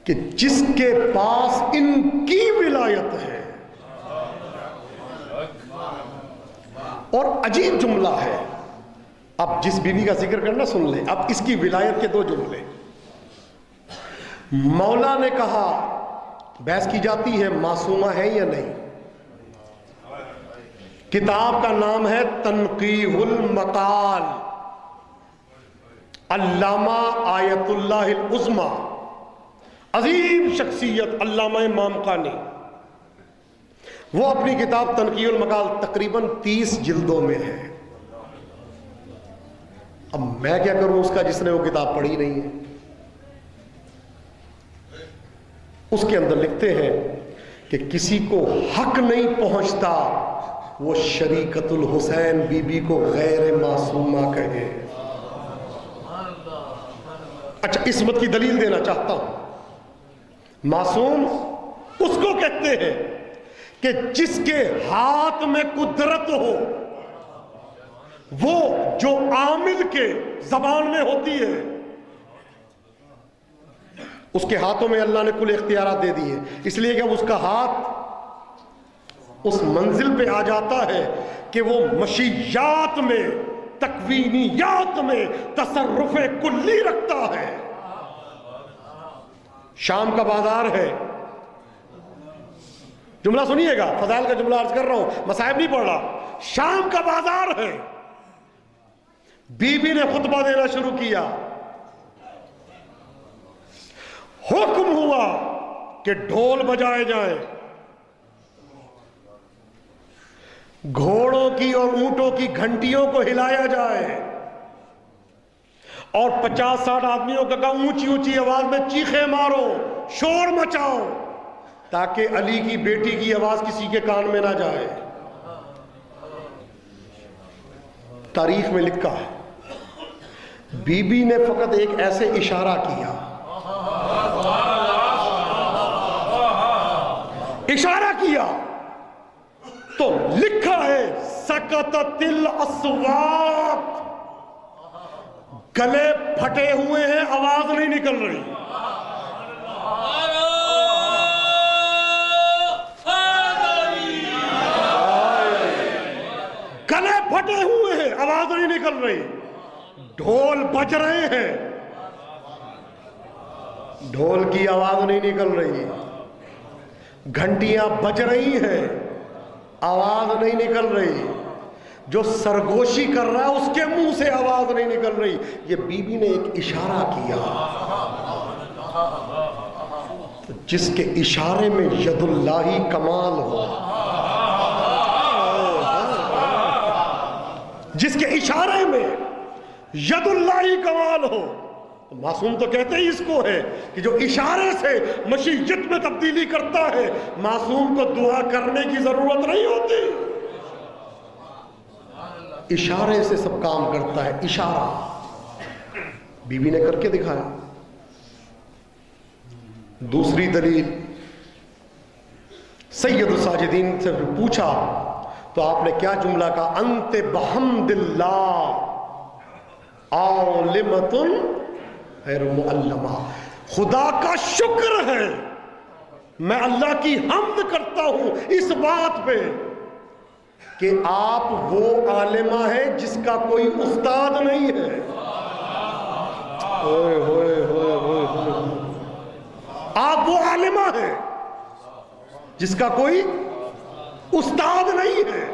کہ جس کے پاس ان کی ولایت ہے. اور عجیب جملہ ہے. اب جس بیوی کا ذکر کرنا سن لیں. اب اس کی ولایت کے دو جملے. مولا نے کہا، بحث کی جاتی ہے معصومہ ہے یا نہیں. کتاب کا نام ہے تنقیح المقال، علامہ آیت اللہ العظمی، عظیم شخصیت علامہ مامقانی. وہ اپنی کتاب تنقیح المقال تقریباً 30 جلدوں میں ہے. اب میں کیا کروں اس کا جس نے وہ کتاب پڑھی نہیں ہے. اس کے اندر لکھتے ہیں کہ کسی کو حق نہیں پہنچتا وہ شریکت الحسین بی بی کو غیر معصومہ کہے. اچھا، عصمت کی دلیل دینا چاہتا ہوں. معصوم اس کو کہتے ہیں کہ جس کے ہاتھ میں قدرت ہو، وہ جو عامل کے زبان میں ہوتی ہے. اس کے ہاتھوں میں اللہ نے کل اختیارات دے دیے، اس لیے کہ اس کا ہاتھ اس منزل پہ آ جاتا ہے کہ وہ مشیات میں، تکوینیات میں تصرف کلی رکھتا ہے. شام کا بازار ہے، جملہ سنیے گا، فضائل کا جملہ عرض کر رہا ہوں، مصائب نہیں پڑھ رہا. شام کا بازار ہے، بی بی نے خطبہ دینا شروع کیا. حکم ہوا کہ ڈھول بجائے جائیں، گھوڑوں کی اور اونٹوں کی گھنٹیوں کو ہلایا جائے، اور 50-60 آدمیوں کا کہا اونچی اونچی آواز میں چیخیں مارو، شور مچاؤ، تاکہ علی کی بیٹی کی آواز کسی کے کان میں نہ جائے. تاریخ میں لکھا ہے بی بی نے فقط ایک ایسے اشارہ کیا، اشارہ کیا تو لکھا ہے سکتت الاصوات، گلے پھٹے ہوئے ہیں، آواز نہیں نکل رہی. گلے پھٹے ہوئے ہیں، آواز نہیں نکل رہی. ڈھول بج رہے ہیں، ڈھول کی آواز نہیں نکل رہی. گھنٹیاں بج رہی ہیں، آواز نہیں نکل رہی. جو سرگوشی کر رہا ہے اس کے منہ سے آواز نہیں نکل رہی. یہ بی بی نے ایک اشارہ کیا. جس کے اشارے میں ید اللہ کمال ہو، جس کے اشارے میں ید اللہ کمال ہو، معصوم تو کہتے ہی اس کو ہے کہ جو اشارے سے مشیت میں تبدیلی کرتا ہے، معصوم کو دعا کرنے کی ضرورت نہیں ہوتی، اشارے سے سب کام کرتا ہے۔ اشارہ بی بی نے کر کے دکھایا۔ دوسری دلیل، سید الساجدین سے پوچھا تو آپ نے کیا جملہ کہا؟ انت بحمد اللہ عالمۃ غیر معلمہ، خدا کا شکر ہے میں اللہ کی حمد کرتا ہوں اس بات پہ کہ آپ وہ عالمہ ہے جس کا کوئی استاد نہیں ہے۔ ہوئے ہوئے ہوئے ہوئے ہوئے، آپ وہ عالمہ ہیں جس کا کوئی استاد نہیں ہے۔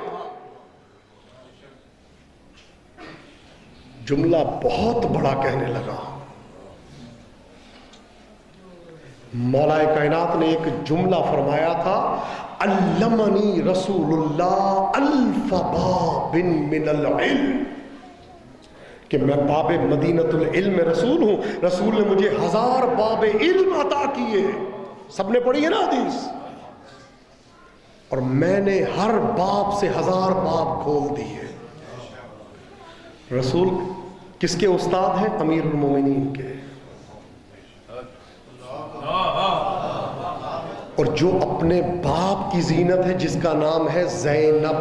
جملہ بہت بڑا کہنے لگا۔ مولا کائنات نے ایک جملہ فرمایا تھا، علمنی رسول اللہ الف باب من العلم، کہ میں باب مدینۃ العلم رسول ہوں، رسول نے مجھے 1000 باب علم عطا کیے، سب نے پڑھی ہے نا حدیث، اور میں نے ہر باب سے 1000 باب کھول دیے۔ رسول کس کے استاد ہیں؟ امیر المومنین کے۔ اور جو اپنے باپ کی زینت ہے جس کا نام ہے زینب،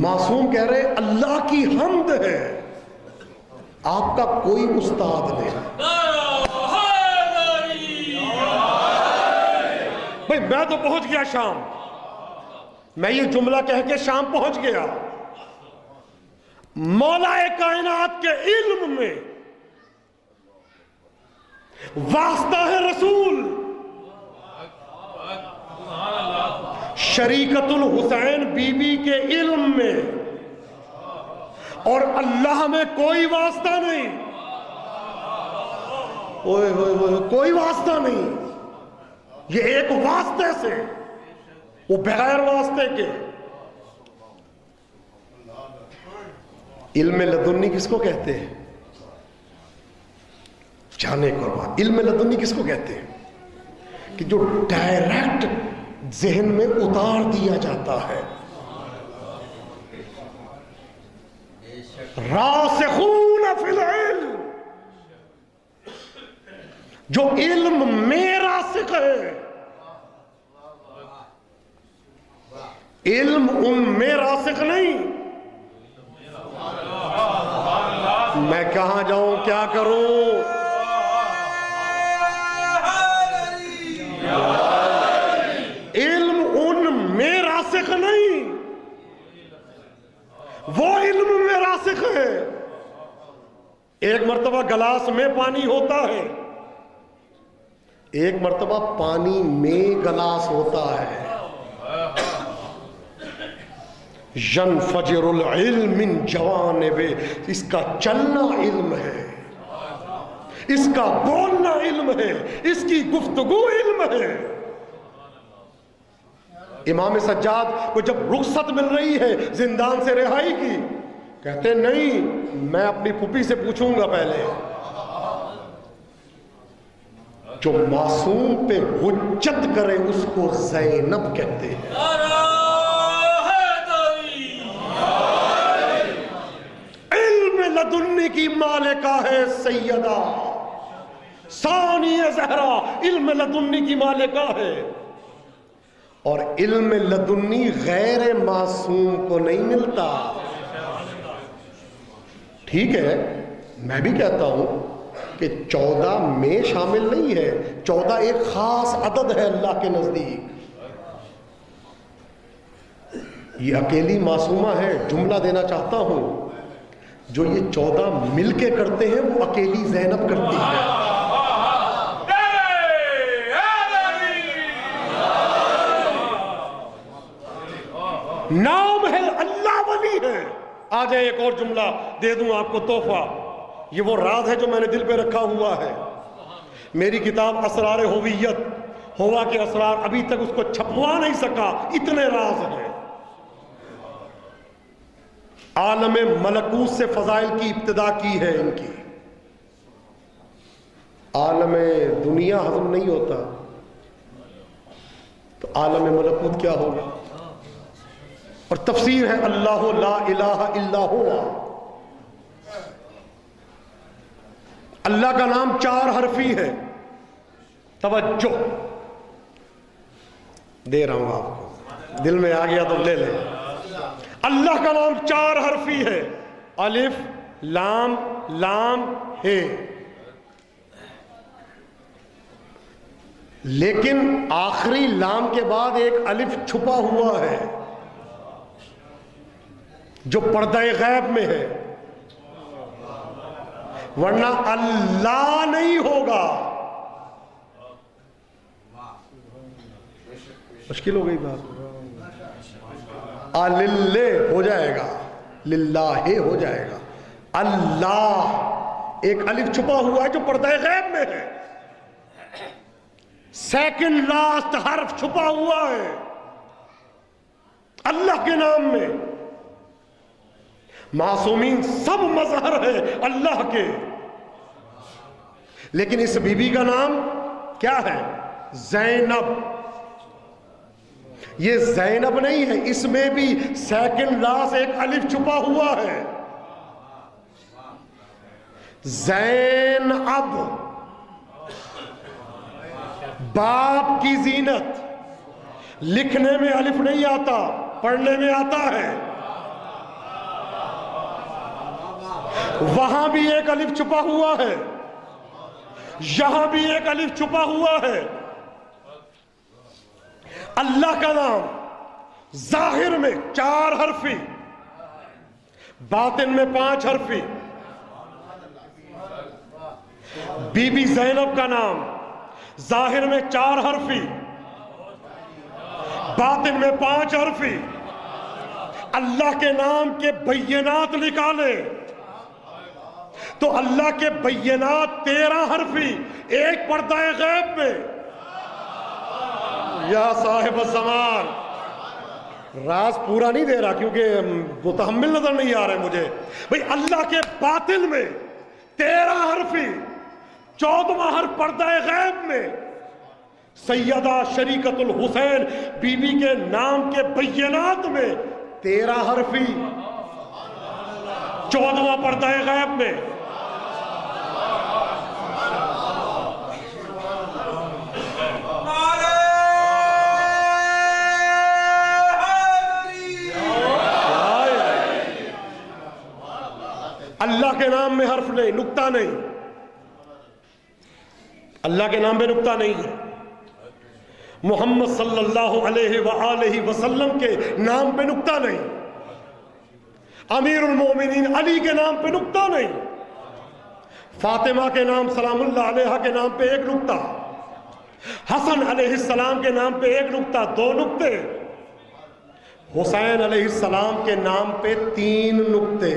معصوم کہہ رہے اللہ کی حمد ہے، آپ کا کوئی استاد نہیں۔ بھئی میں تو پہنچ گیا شام، میں یہ جملہ کہہ کے شام پہنچ گیا، مولا کائنات کے علم میں واسطہ ہے رسول، شریکت الحسین بی بی کے علم میں، اور اللہ میں کوئی واسطہ نہیں، اوئے ہوئے ہوئے کوئی واسطہ نہیں، یہ ایک واسطے سے، وہ بغیر واسطے کے۔ علم لدنی کس کو کہتے ہیں؟ جانے قربان، علم لدنی کس کو کہتے ہیں؟ کہ جو ڈائریکٹ ذہن میں اتار دیا جاتا ہے۔ راسخون فی العلم، جو علم میں راسخ ہے، علم ان میں راسخ نہیں۔ میں کہاں جاؤں، کیا کروں؟ علم ان میں راسخ نہیں، وہ علم میں راسخ ہے۔ ایک مرتبہ گلاس میں پانی ہوتا ہے، ایک مرتبہ پانی میں گلاس ہوتا ہے۔ ینفجر العلم من جوانب، اس کا چلنا علم ہے، اس کا بولنا علم ہے، اس کی گفتگو علم ہے۔ امام سجاد کو جب رخصت مل رہی ہے زندان سے رہائی کی، کہتے نہیں میں اپنی پھوپھی سے پوچھوں گا پہلے۔ جو معصوم پہ حجت کرے اس کو زینب کہتے ہیں۔ علم لدنی کی مالکہ ہے سیدہ، ثانی زہرا علم لدنی کی مالکہ ہے، اور علم لدنی غیر معصوم کو نہیں ملتا۔ ٹھیک ہے، میں بھی کہتا ہوں کہ 14 میں شامل نہیں ہے، 14 ایک خاص عدد ہے اللہ کے نزدیک۔ یہ اکیلی معصومہ ہے، جملہ دینا چاہتا ہوں، جو یہ 14 مل کے کرتے ہیں وہ اکیلی زینب کرتی ہے۔ نام ہے اللہ ولی ہے۔ آ جائے ایک اور جملہ دے دوں آپ کو تحفہ، یہ وہ راز ہے جو میں نے دل پہ رکھا ہوا ہے۔ میری کتاب اسرار ہویت، ہوا کے اسرار، ابھی تک اس کو چھپوا نہیں سکا، اتنے راز ہیں۔ عالم ملکوت سے فضائل کی ابتدا کی ہے ان کی۔ عالم دنیا ہضم نہیں ہوتا تو عالم ملکوت کیا ہوگا؟ اور تفسیر ہے اللہ لا الہ الا ہوا۔ اللہ کا نام 4 حرفی ہے، توجہ دے رہا ہوں آپ کو، دل میں آ گیا تو لے لیں۔ اللہ کا نام 4 حرفی ہے، الف لام لام ہے، لیکن آخری لام کے بعد ایک الف چھپا ہوا ہے جو پردہ غیب میں ہے، ورنہ اللہ نہیں ہوگا۔ مشکل ہو گئی بات، للہ ہو جائے گا، للہ ہو جائے گا۔ اللہ ایک الف چھپا ہوا ہے جو پردہ غیب میں ہے، سیکنڈ لاسٹ حرف چھپا ہوا ہے اللہ کے نام میں۔ معصومین سب مظہر ہے اللہ کے، لیکن اس بی بی کا نام کیا ہے؟ زینب۔ یہ زینب نہیں ہے، اس میں بھی سیکنڈ لاسٹ ایک الف چھپا ہوا ہے، زین اب، باپ کی زینت۔ لکھنے میں الف نہیں آتا، پڑھنے میں آتا ہے۔ وہاں بھی ایک الف چھپا ہوا ہے، یہاں بھی ایک الف چھپا ہوا ہے۔ اللہ کا نام ظاہر میں 4 حرفی، باطن میں 5 حرفی۔ بی بی زینب کا نام ظاہر میں 4 حرفی، باطن میں 5 حرفی۔ اللہ کے نام کے بینات نکالے تو اللہ کے بینات 13 حرفی، ایک پردہ غیب میں۔ یا صاحب الزمان، راز پورا نہیں دے رہا کیونکہ متحمل نظر نہیں آ رہے مجھے۔ بھئی اللہ کے باطن میں 13 حرفی، 14واں حرف پردہ غیب میں۔ سیدہ شریکت الحسین بی بی کے نام کے بینات میں 13 حرفی، 14واں پردہ غیب میں۔ اللہ کے نام میں حرف نہیں، نقطہ نہیں، اللہ کے نام میں نقطہ نہیں ہے۔ محمد صلی اللہ علیہ وآلہ وسلم کے نام پہ نقطہ نہیں، امیر المومنین علی کے نام پہ نقطہ نہیں، فاطمہ کے نام سلام اللہ علیہ کے نام پہ 1 نقطہ، حسن علیہ السلام کے نام پہ 1 نقطہ، 2 نقطے، حسین علیہ السلام کے نام پہ 3 نقطے،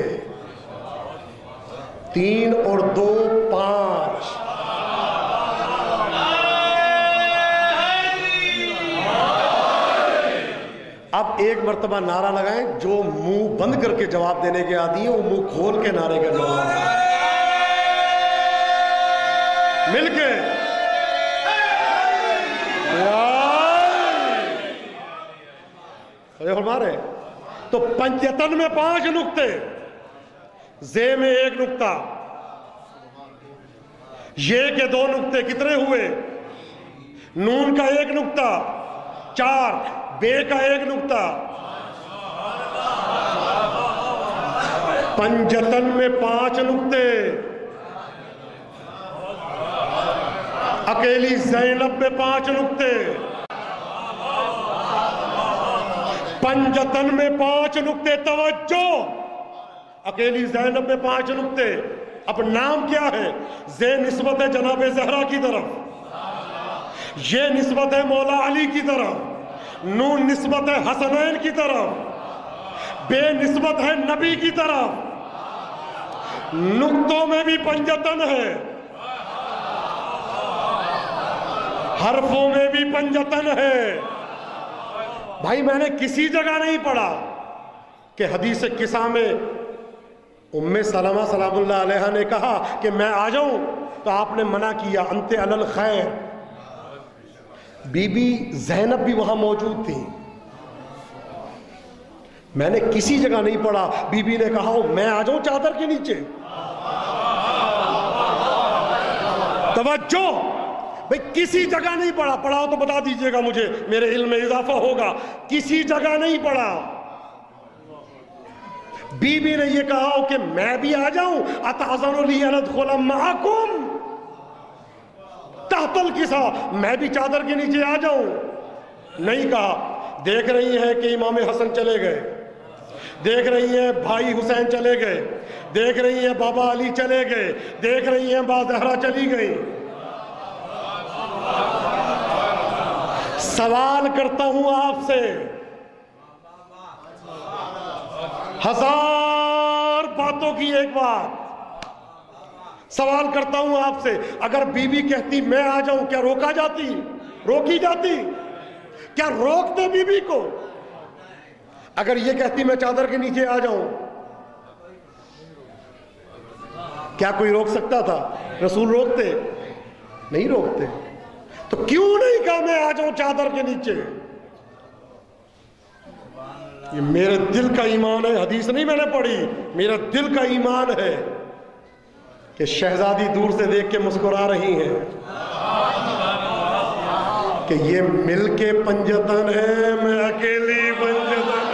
3 اور 2 5۔ اب ایک مرتبہ نعرہ لگائیں، جو منہ بند کر کے جواب دینے کے عادی ہیں وہ منہ کھول کے نعرے کا جواب دیں، مل کے۔ ہمارے تو پنجتن میں 5 نقطے، زے میں 1 نقطہ، یہ کے 2 نقطے، کتنے ہوئے؟ نون کا 1 نقطہ، 4، بے کا 1 نقطہ، پنجتن میں 5 نقطے، اکیلی زینب میں 5 نقطے، پنجتن میں 5 نقطے، توجہ، اکیلی زینب میں 5 نقطے۔ اب نام کیا ہے؟ زے نسبت ہے جناب زہرا کی طرف، یہ نسبت ہے مولا علی کی طرف، نون نسبت ہے حسنین کی طرف، بے نسبت ہے نبی کی طرف، نقطوں میں بھی پنجتن ہے۔ حرفوں میں بھی پنجتن ہے۔ بھائی میں نے کسی جگہ نہیں پڑھا کہ حدیث قصہ میں ام سلمہ سلام اللہ علیہ نے کہا کہ میں آ جاؤں تو آپ نے منع کیا، انت علی الخیر۔ بی بی زینب بھی وہاں موجود تھی، میں نے کسی جگہ نہیں پڑھا بی بی نے کہا میں آ جاؤں چادر کے نیچے۔ توجہ بھئی، کسی جگہ نہیں پڑھا، پڑھا ہو تو بتا دیجئے گا مجھے، میرے علم میں اضافہ ہوگا۔ کسی جگہ نہیں پڑھا۔ بی بی نے یہ کہا ہو کہ میں بھی آ جاؤں، اتعذر لی ان ادخل معکم تحت الکساء، میں بھی چادر کے نیچے آ جاؤں؟ نہیں کہا۔ دیکھ رہی ہیں کہ امام حسن چلے گئے، دیکھ رہی ہیں بھائی حسین چلے گئے، دیکھ رہی ہیں بابا علی چلے گئے، دیکھ رہی ہیں ماں زہرا چلی گئی۔ سوال کرتا ہوں آپ سے، ہزار باتوں کی ایک بات، سوال کرتا ہوں آپ سے، اگر بی بی کہتی میں آ جاؤں کیا روکا جاتی؟ روکی جاتی؟ کیا روکتے بی بی کو؟ اگر یہ کہتی میں چادر کے نیچے آ جاؤں کیا کوئی روک سکتا تھا؟ رسول روکتے؟ نہیں روکتے۔ تو کیوں نہیں کہا میں آ جاؤں چادر کے نیچے؟ یہ میرے دل کا ایمان ہے، حدیث نہیں میں نے پڑھی، میرا دل کا ایمان ہے کہ شہزادی دور سے دیکھ کے مسکرا رہی ہیں کہ یہ مل کے پنجتن ہے، میں اکیلی پنجتن۔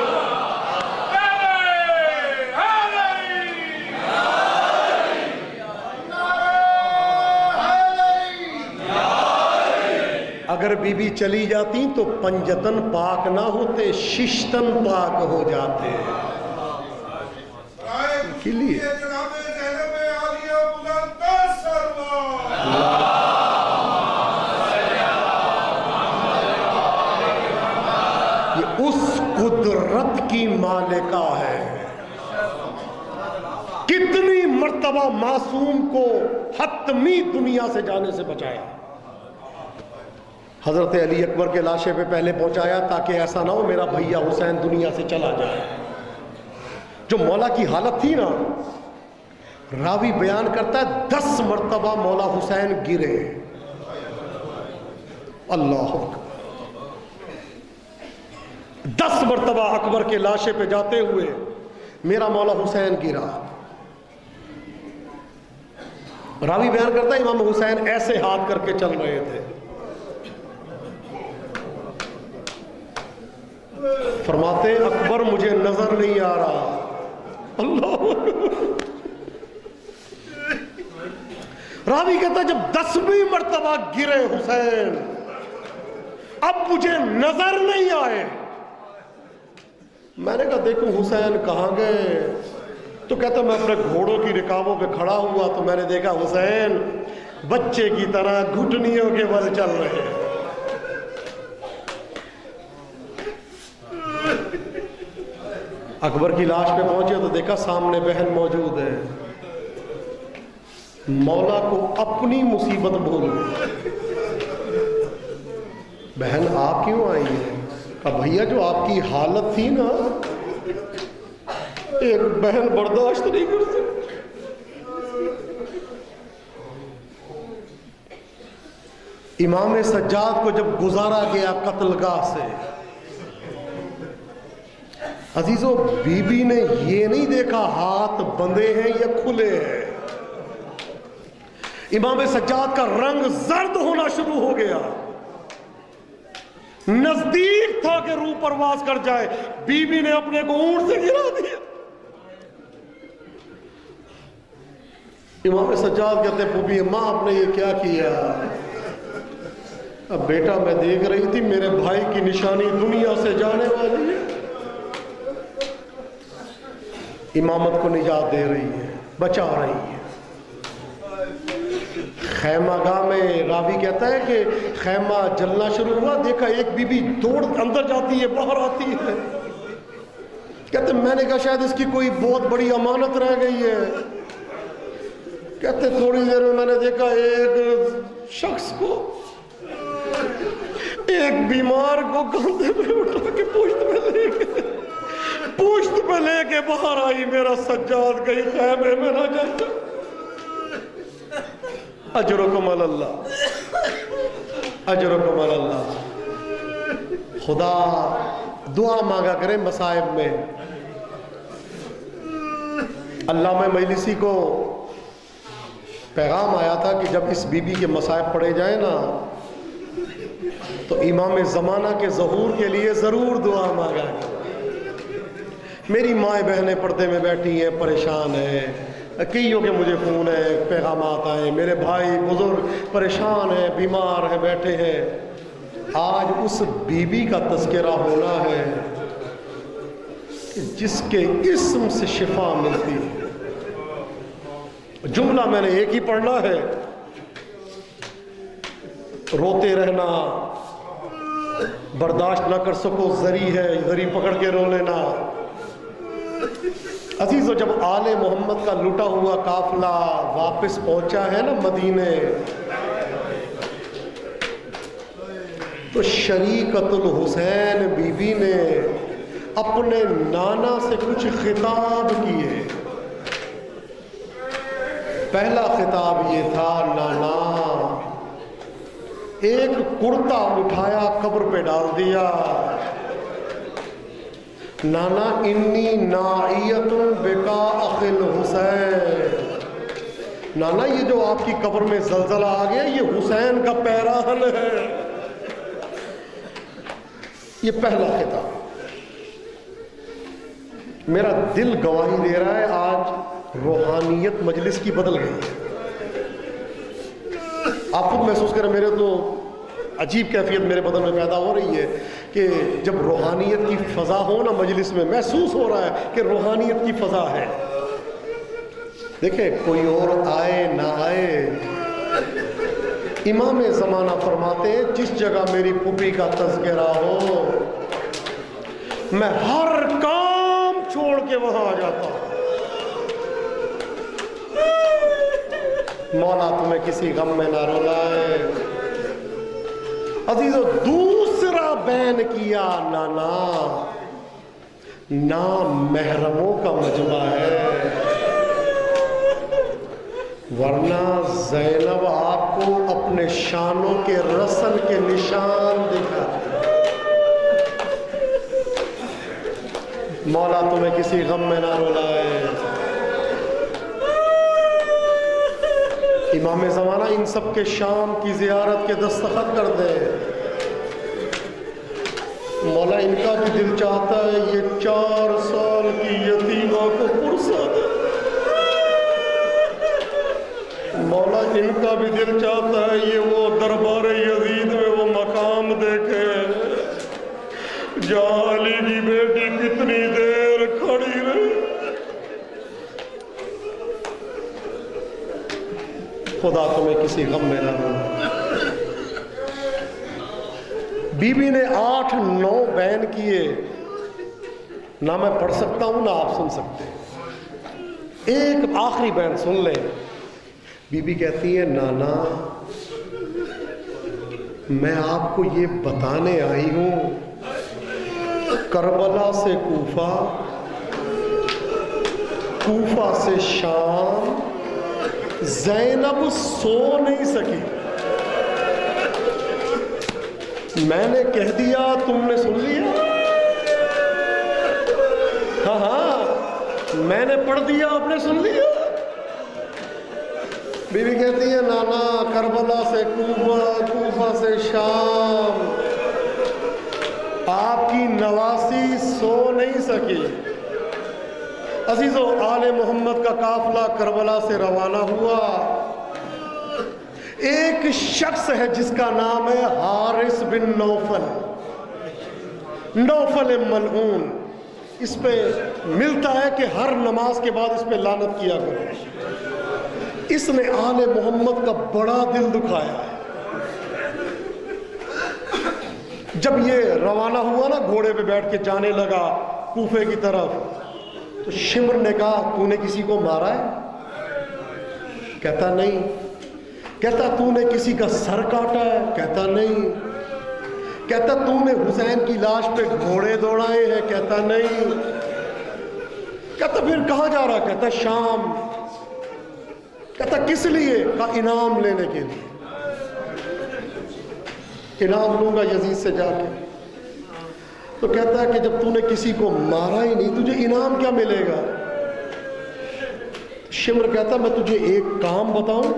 اگر بی بی چلی جاتی تو پنجتن پاک نہ ہوتے، ششتن پاک ہو جاتے۔ کے لیے یہ اس قدرت کی مالکہ ہے، کتنی مرتبہ معصوم کو حتمی دنیا سے جانے سے بچایا۔ حضرت علی اکبر کے لاشے پہ پہلے پہنچایا تاکہ ایسا نہ ہو میرا بھیا حسین دنیا سے چلا جائے۔ جو مولا کی حالت تھی نا، راوی بیان کرتا ہے 10 مرتبہ مولا حسین گرے۔ اللہ اکبر، 10 مرتبہ اکبر کے لاشے پہ جاتے ہوئے میرا مولا حسین گرا۔ راوی بیان کرتا ہے امام حسین ایسے ہاتھ کر کے چل رہے تھے، فرماتے اکبر مجھے نظر نہیں آ رہا۔ اللہ، راوی کہتا جب 10ویں مرتبہ گرے حسین، اب مجھے نظر نہیں آئے۔ میں نے کہا دیکھو حسین کہاں گئے؟ تو کہتا میں اپنے گھوڑوں کی رکابوں پہ کھڑا ہوا تو میں نے دیکھا حسین بچے کی طرح گھٹنیوں کے بل چل رہے ہیں۔ اکبر کی لاش پہ پہنچے تو دیکھا سامنے بہن موجود ہے۔ مولا کو اپنی مصیبت بھول گئی۔ بہن آپ کیوں آئی ہیں؟ کہا بھیا جو آپ کی حالت تھی نا، ایک بہن برداشت نہیں کر سکتی۔ امام سجاد کو جب گزارا گیا قتل گاہ سے، عزیزو بی بی نے یہ نہیں دیکھا ہاتھ بندھے ہیں یا کھلے ہیں۔ امام سجاد کا رنگ زرد ہونا شروع ہو گیا، نزدیک تھا کہ روح پرواز کر جائے۔ بی بی نے اپنے کو اونٹ سے گرا دیا۔ امام سجاد کہتے پھوپھی ماں آپ نے یہ کیا کیا؟ اب بیٹا میں دیکھ رہی تھی میرے بھائی کی نشانی دنیا سے جانے والی ہے، امامت کو نجات دے رہی ہے، بچا رہی ہے۔ خیمہ گاہ میں راوی کہتا ہے کہ خیمہ جلنا شروع ہوا، دیکھا ایک بی بی دوڑ اندر جاتی ہے باہر آتی ہے۔ کہتے میں نے کہا شاید اس کی کوئی بہت بڑی امانت رہ گئی ہے۔ کہتے تھوڑی دیر میں نے دیکھا ایک شخص کو ایک بیمار کو کاندھے پہ اٹھا کے پوشت پہ لے کے باہر آئی، میرا سجاد کہیں خیمے میں نہ جاتا۔ اجرکم علی اللہ، اجرکم علی اللہ۔ خدا دعا مانگا کریں مصائب میں۔ علامہ مجلسی کو پیغام آیا تھا کہ جب اس بی بی کے مصائب پڑے جائیں نا تو امام زمانہ کے ظہور کے لیے ضرور دعا مانگا کریں۔ میری مائیں بہنیں پردے میں بیٹھی ہیں، پریشان ہیں، کئیوں کے مجھے فون ہے، پیغامات آئے، میرے بھائی بزرگ پریشان ہیں، بیمار ہیں، بیٹھے ہیں۔ آج اس بی بی کا تذکرہ ہونا ہے کہ جس کے اسم سے شفا ملتی ہے۔ جملہ میں نے ایک ہی پڑھنا ہے، روتے رہنا، برداشت نہ کر سکو زری ہے، زری پکڑ کے رو لینا۔ عزیزو، جب آل محمد کا لٹا ہوا قافلہ واپس پہنچا ہے نا مدینے، تو شریکت الحسین بی بی نے اپنے نانا سے کچھ خطاب کیے۔ پہلا خطاب یہ تھا، نانا، ایک کرتا اٹھایا قبر پہ ڈال دیا، نانا انی ناعیت بکا اخی الحسین، نانا یہ جو آپ کی قبر میں زلزلہ آ گیا یہ حسین کا پیراہن ہے۔ یہ پہلا خطاب۔ میرا دل گواہی دے رہا ہے آج روحانیت مجلس کی بدل گئی ہے۔ آپ خود محسوس کریں، میرے تو عجیب کیفیت میرے بدن میں پیدا ہو رہی ہے کہ جب روحانیت کی فضا ہو نا مجلس میں، محسوس ہو رہا ہے کہ روحانیت کی فضا ہے۔ دیکھیں، کوئی اور آئے نہ آئے، امام زمانہ فرماتے ہیں جس جگہ میری پھوپھی کا تذکرہ ہو میں ہر کام چھوڑ کے وہاں آ جاتا ہوں۔ مولا تمہیں کسی غم میں نہ رلائے۔ عزیزو، دوسرا بین کیا، نانا نام محرموں کا مجمع ہے، ورنہ زینب آپ کو اپنے شانوں کے رسن کے نشان دکھا۔ مولا تمہیں کسی غم میں نہ رلائے۔ امام زمانہ ان سب کے شام کی زیارت کے دستخط کر دے۔ مولا ان کا بھی دل چاہتا ہے یہ 4 سال کی یتیمہ کو پرسا دے۔ مولا ان کا بھی دل چاہتا ہے یہ وہ دربار یزید میں وہ مقام دیکھے جہاں علی کی بیٹی کتنی دیر کھڑی رہی۔ خدا تمہیں کسی غم میں نہ رلائے۔ بی بی نے 8-9 بین کیے، نہ میں پڑھ سکتا ہوں نہ آپ سن سکتے۔ ایک آخری بین سن لیں۔ بی بی کہتی ہے، نانا میں آپ کو یہ بتانے آئی ہوں کربلا سے کوفہ، کوفہ سے شام زینب سو نہیں سکی۔ میں نے کہہ دیا، تم نے سن لیا؟ ہاں ہاں، میں نے پڑھ دیا، آپ نے سن لیا؟ بی بی کہتی ہے، نانا کربلا سے کوفہ، کوفہ سے شام، آپ کی نواسی سو نہیں سکی۔ عزیزو، آل محمد کا قافلہ کربلا سے روانہ ہوا۔ ایک شخص ہے جس کا نام ہے حارث بن نوفل، نوفل ملعون۔ اس پہ ملتا ہے کہ ہر نماز کے بعد اس پہ لعنت کیا کرو۔ اس نے آل محمد کا بڑا دل دکھایا ہے۔ جب یہ روانہ ہوا نا، گھوڑے پہ بیٹھ کے جانے لگا کوفے کی طرف، تو شمر نے کہا، تو نے کسی کو مارا ہے؟ کہتا نہیں۔ کہتا، تو نے کسی کا سر کاٹا ہے؟ کہتا نہیں۔ کہتا تو نے حسین کی لاش پہ گھوڑے دوڑائے ہیں؟ کہتا نہیں۔ کہتا پھر کہاں جا رہا؟ کہتا شام۔ کہتا کس لیے؟ کہا انعام لینے کے لیے، انعام لوں گا یزید سے جا کے۔ تو کہتا ہے کہ جب تو نے کسی کو مارا ہی نہیں تجھے انعام کیا ملے گا؟ شمر کہتا میں تجھے ایک کام بتاؤں،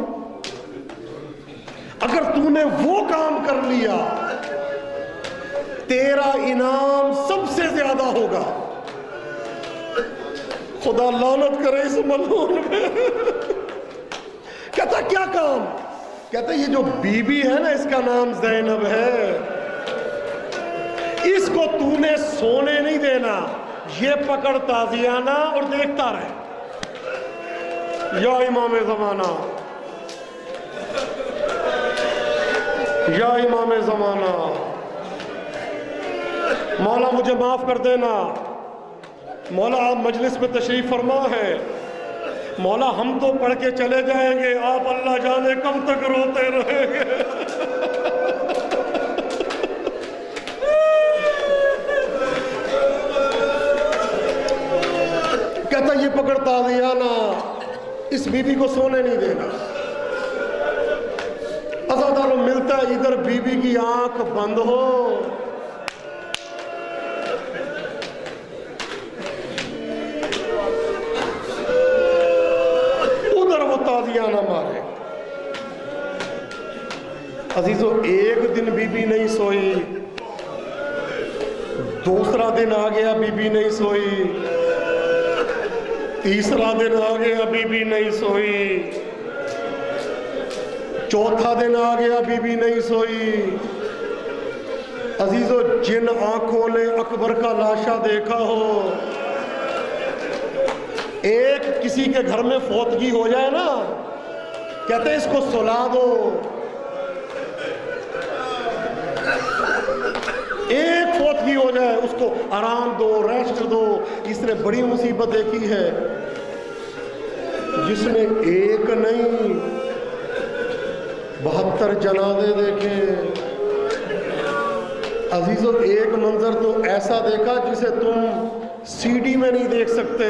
اگر تو نے وہ کام کر لیا تیرا انعام سب سے زیادہ ہوگا۔ خدا لعنت کرے اس ملعون پہ۔ کہتا کیا کام؟ کہتا یہ جو بی بی ہے نا، اس کا نام زینب ہے، اس کو تو نے سونے نہیں دینا، یہ پکڑ تازیانہ اور دیکھتا رہے۔ یا امام زمانہ، یا امام زمانہ، مولا مجھے معاف کر دینا، مولا آپ مجلس میں تشریف فرما ہے، مولا ہم تو پڑھ کے چلے جائیں گے، آپ اللہ جانے کب تک روتے رہیں گے۔ کہتا یہ پکڑ تازیانہ، اس بی بی کو سونے نہیں دینا۔ عزاداروں ملتا ہے ادھر بی بی کی آنکھ بند ہو، ادھر وہ تازیانہ مارے۔ عزیزو ایک دن بی بی نہیں سوئی، دوسرا دن آ گیا بی بی نہیں سوئی، تیسرا دن آ گیا بی بی نہیں سوئی، چوتھا دن آ گیا بی بی نہیں سوئی۔ عزیزو جن آنکھوں نے اکبر کا لاشا دیکھا ہو، ایک کسی کے گھر میں فوتگی ہو جائے نا، کہتے ہیں اس کو سلا دو، ایک فوتگی ہو جائے اس کو آرام دو، ریسٹ دو۔ اس نے بڑی مصیبت دیکھی ہے، جس نے ایک نہیں 72 جنازے دیکھے۔ عزیزو ایک منظر تو ایسا دیکھا جسے تم سی ڈی میں نہیں دیکھ سکتے۔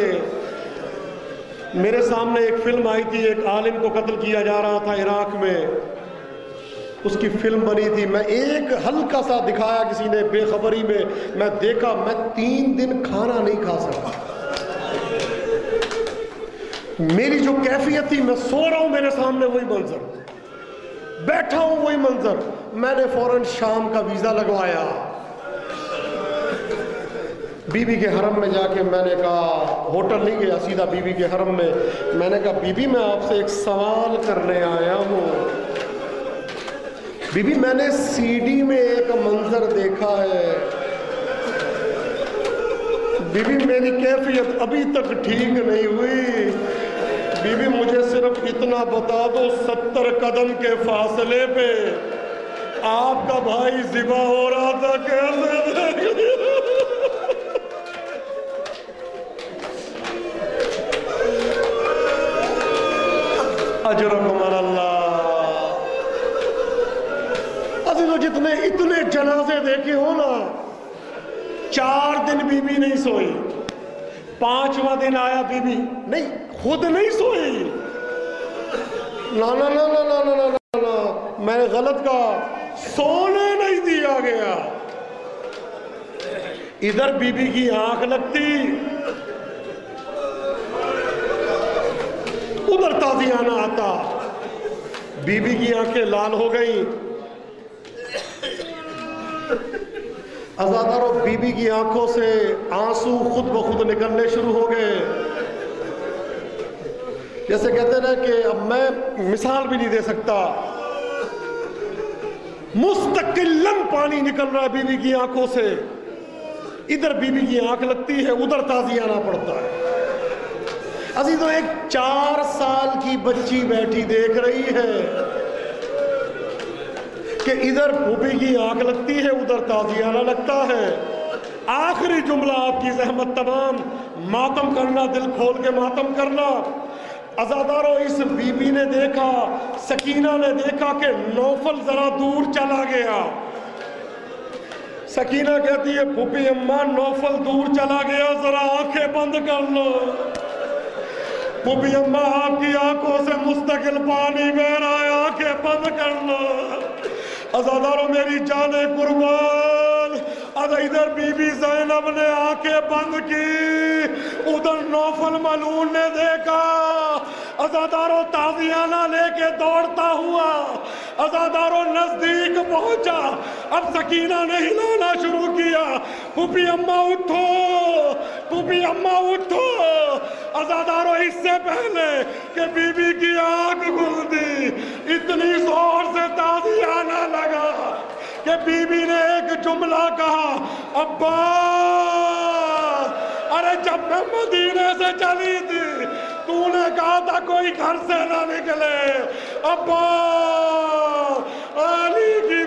میرے سامنے ایک فلم آئی تھی، ایک عالم کو قتل کیا جا رہا تھا عراق میں، اس کی فلم بنی تھی، میں ایک ہلکا سا دکھایا کسی نے بے خبری میں، میں دیکھا، میں 3 دن کھانا نہیں کھا سکا۔ میری جو کیفیت تھی، میں سو رہا ہوں میرے سامنے وہی منظر، بیٹھا ہوں وہی منظر۔ میں نے فوراً شام کا ویزا لگوایا، بی بی کے حرم میں جا کے میں نے کہا، ہوٹل نہیں گیا، سیدھا بی بی کے حرم میں نے کہا بی بی میں آپ سے ایک سوال کرنے آیا ہوں۔ بی بی میں نے سی ڈی میں ایک منظر دیکھا ہے، بی بی میری کیفیت ابھی تک ٹھیک نہیں ہوئی، بی بی مجھے صرف اتنا بتا دو 70 قدم کے فاصلے پہ آپ کا بھائی ذبح ہو رہا تھا کیسے؟ اجرکم اللہ۔ عزیزو جتنے اتنے جنازے دیکھے ہو نا، 4 دن بی بی نہیں سوئی، 5واں دن آیا بی بی نہیں، خود نہیں سوئی۔ نا نا نا نا نا نا نا نا، میں نے غلط کہا، سونے نہیں دیا گیا۔ ادھر بی بی کی آنکھ لگتی، ادھر تازیانہ آتا، بی بی کی آنکھیں لال ہو گئیں۔ عزادارو بی بی کی آنکھوں سے آنسو خود بخود نکلنے شروع ہو گئے، جیسے کہتے ہیں کہ اب میں مثال بھی نہیں دے سکتا، مستقلاً پانی نکل رہا ہے بی بی کی آنکھوں سے، ادھر بی بی کی آنکھ لگتی ہے، ادھر تازیانہ پڑتا ہے۔ عزیزو ایک 4 سال کی بچی بیٹھی دیکھ رہی ہے کہ ادھر بھوبی کی آنکھ لگتی ہے، ادھر تازیانہ لگتا ہے۔ آخری جملہ آپ کی زحمت تمام، ماتم کرنا، دل کھول کے ماتم کرنا۔ عزادارو اس بی بی نے دیکھا، سکینہ نے دیکھا کہ نوفل ذرا دور چلا گیا، سکینہ کہتی ہے پھوپھی اماں نوفل دور چلا گیا ذرا آنکھیں بند کر لو. پھوپھی اماں آپ کی آنکھوں سے مستقل پانی بہ رہا ہے, آنکھیں بند کر لو. عزادارو میری جان قربان, ادھر بی بی زینب نے آنکھیں بند کی, ادھر نوفل ملعون نے دیکھا. عزادارو تازیانہ لے کے دوڑتا ہوا عزادارو نزدیک پہنچا. اب سکینہ نے ہلانا شروع کیا, پھوپھی اماں اٹھو, پھوپھی اماں اٹھو. عزادارو اس سے پہلے کہ بی بی کی آنکھ کھل دی, اتنی زور سے تازیانہ لگا کہ بی بی نے ایک جملہ کہا, ابا ارے جب میں مدینے سے چلی تھی تو نے کہا تھا کوئی گھر سے نہ نکلے. ابا علی کی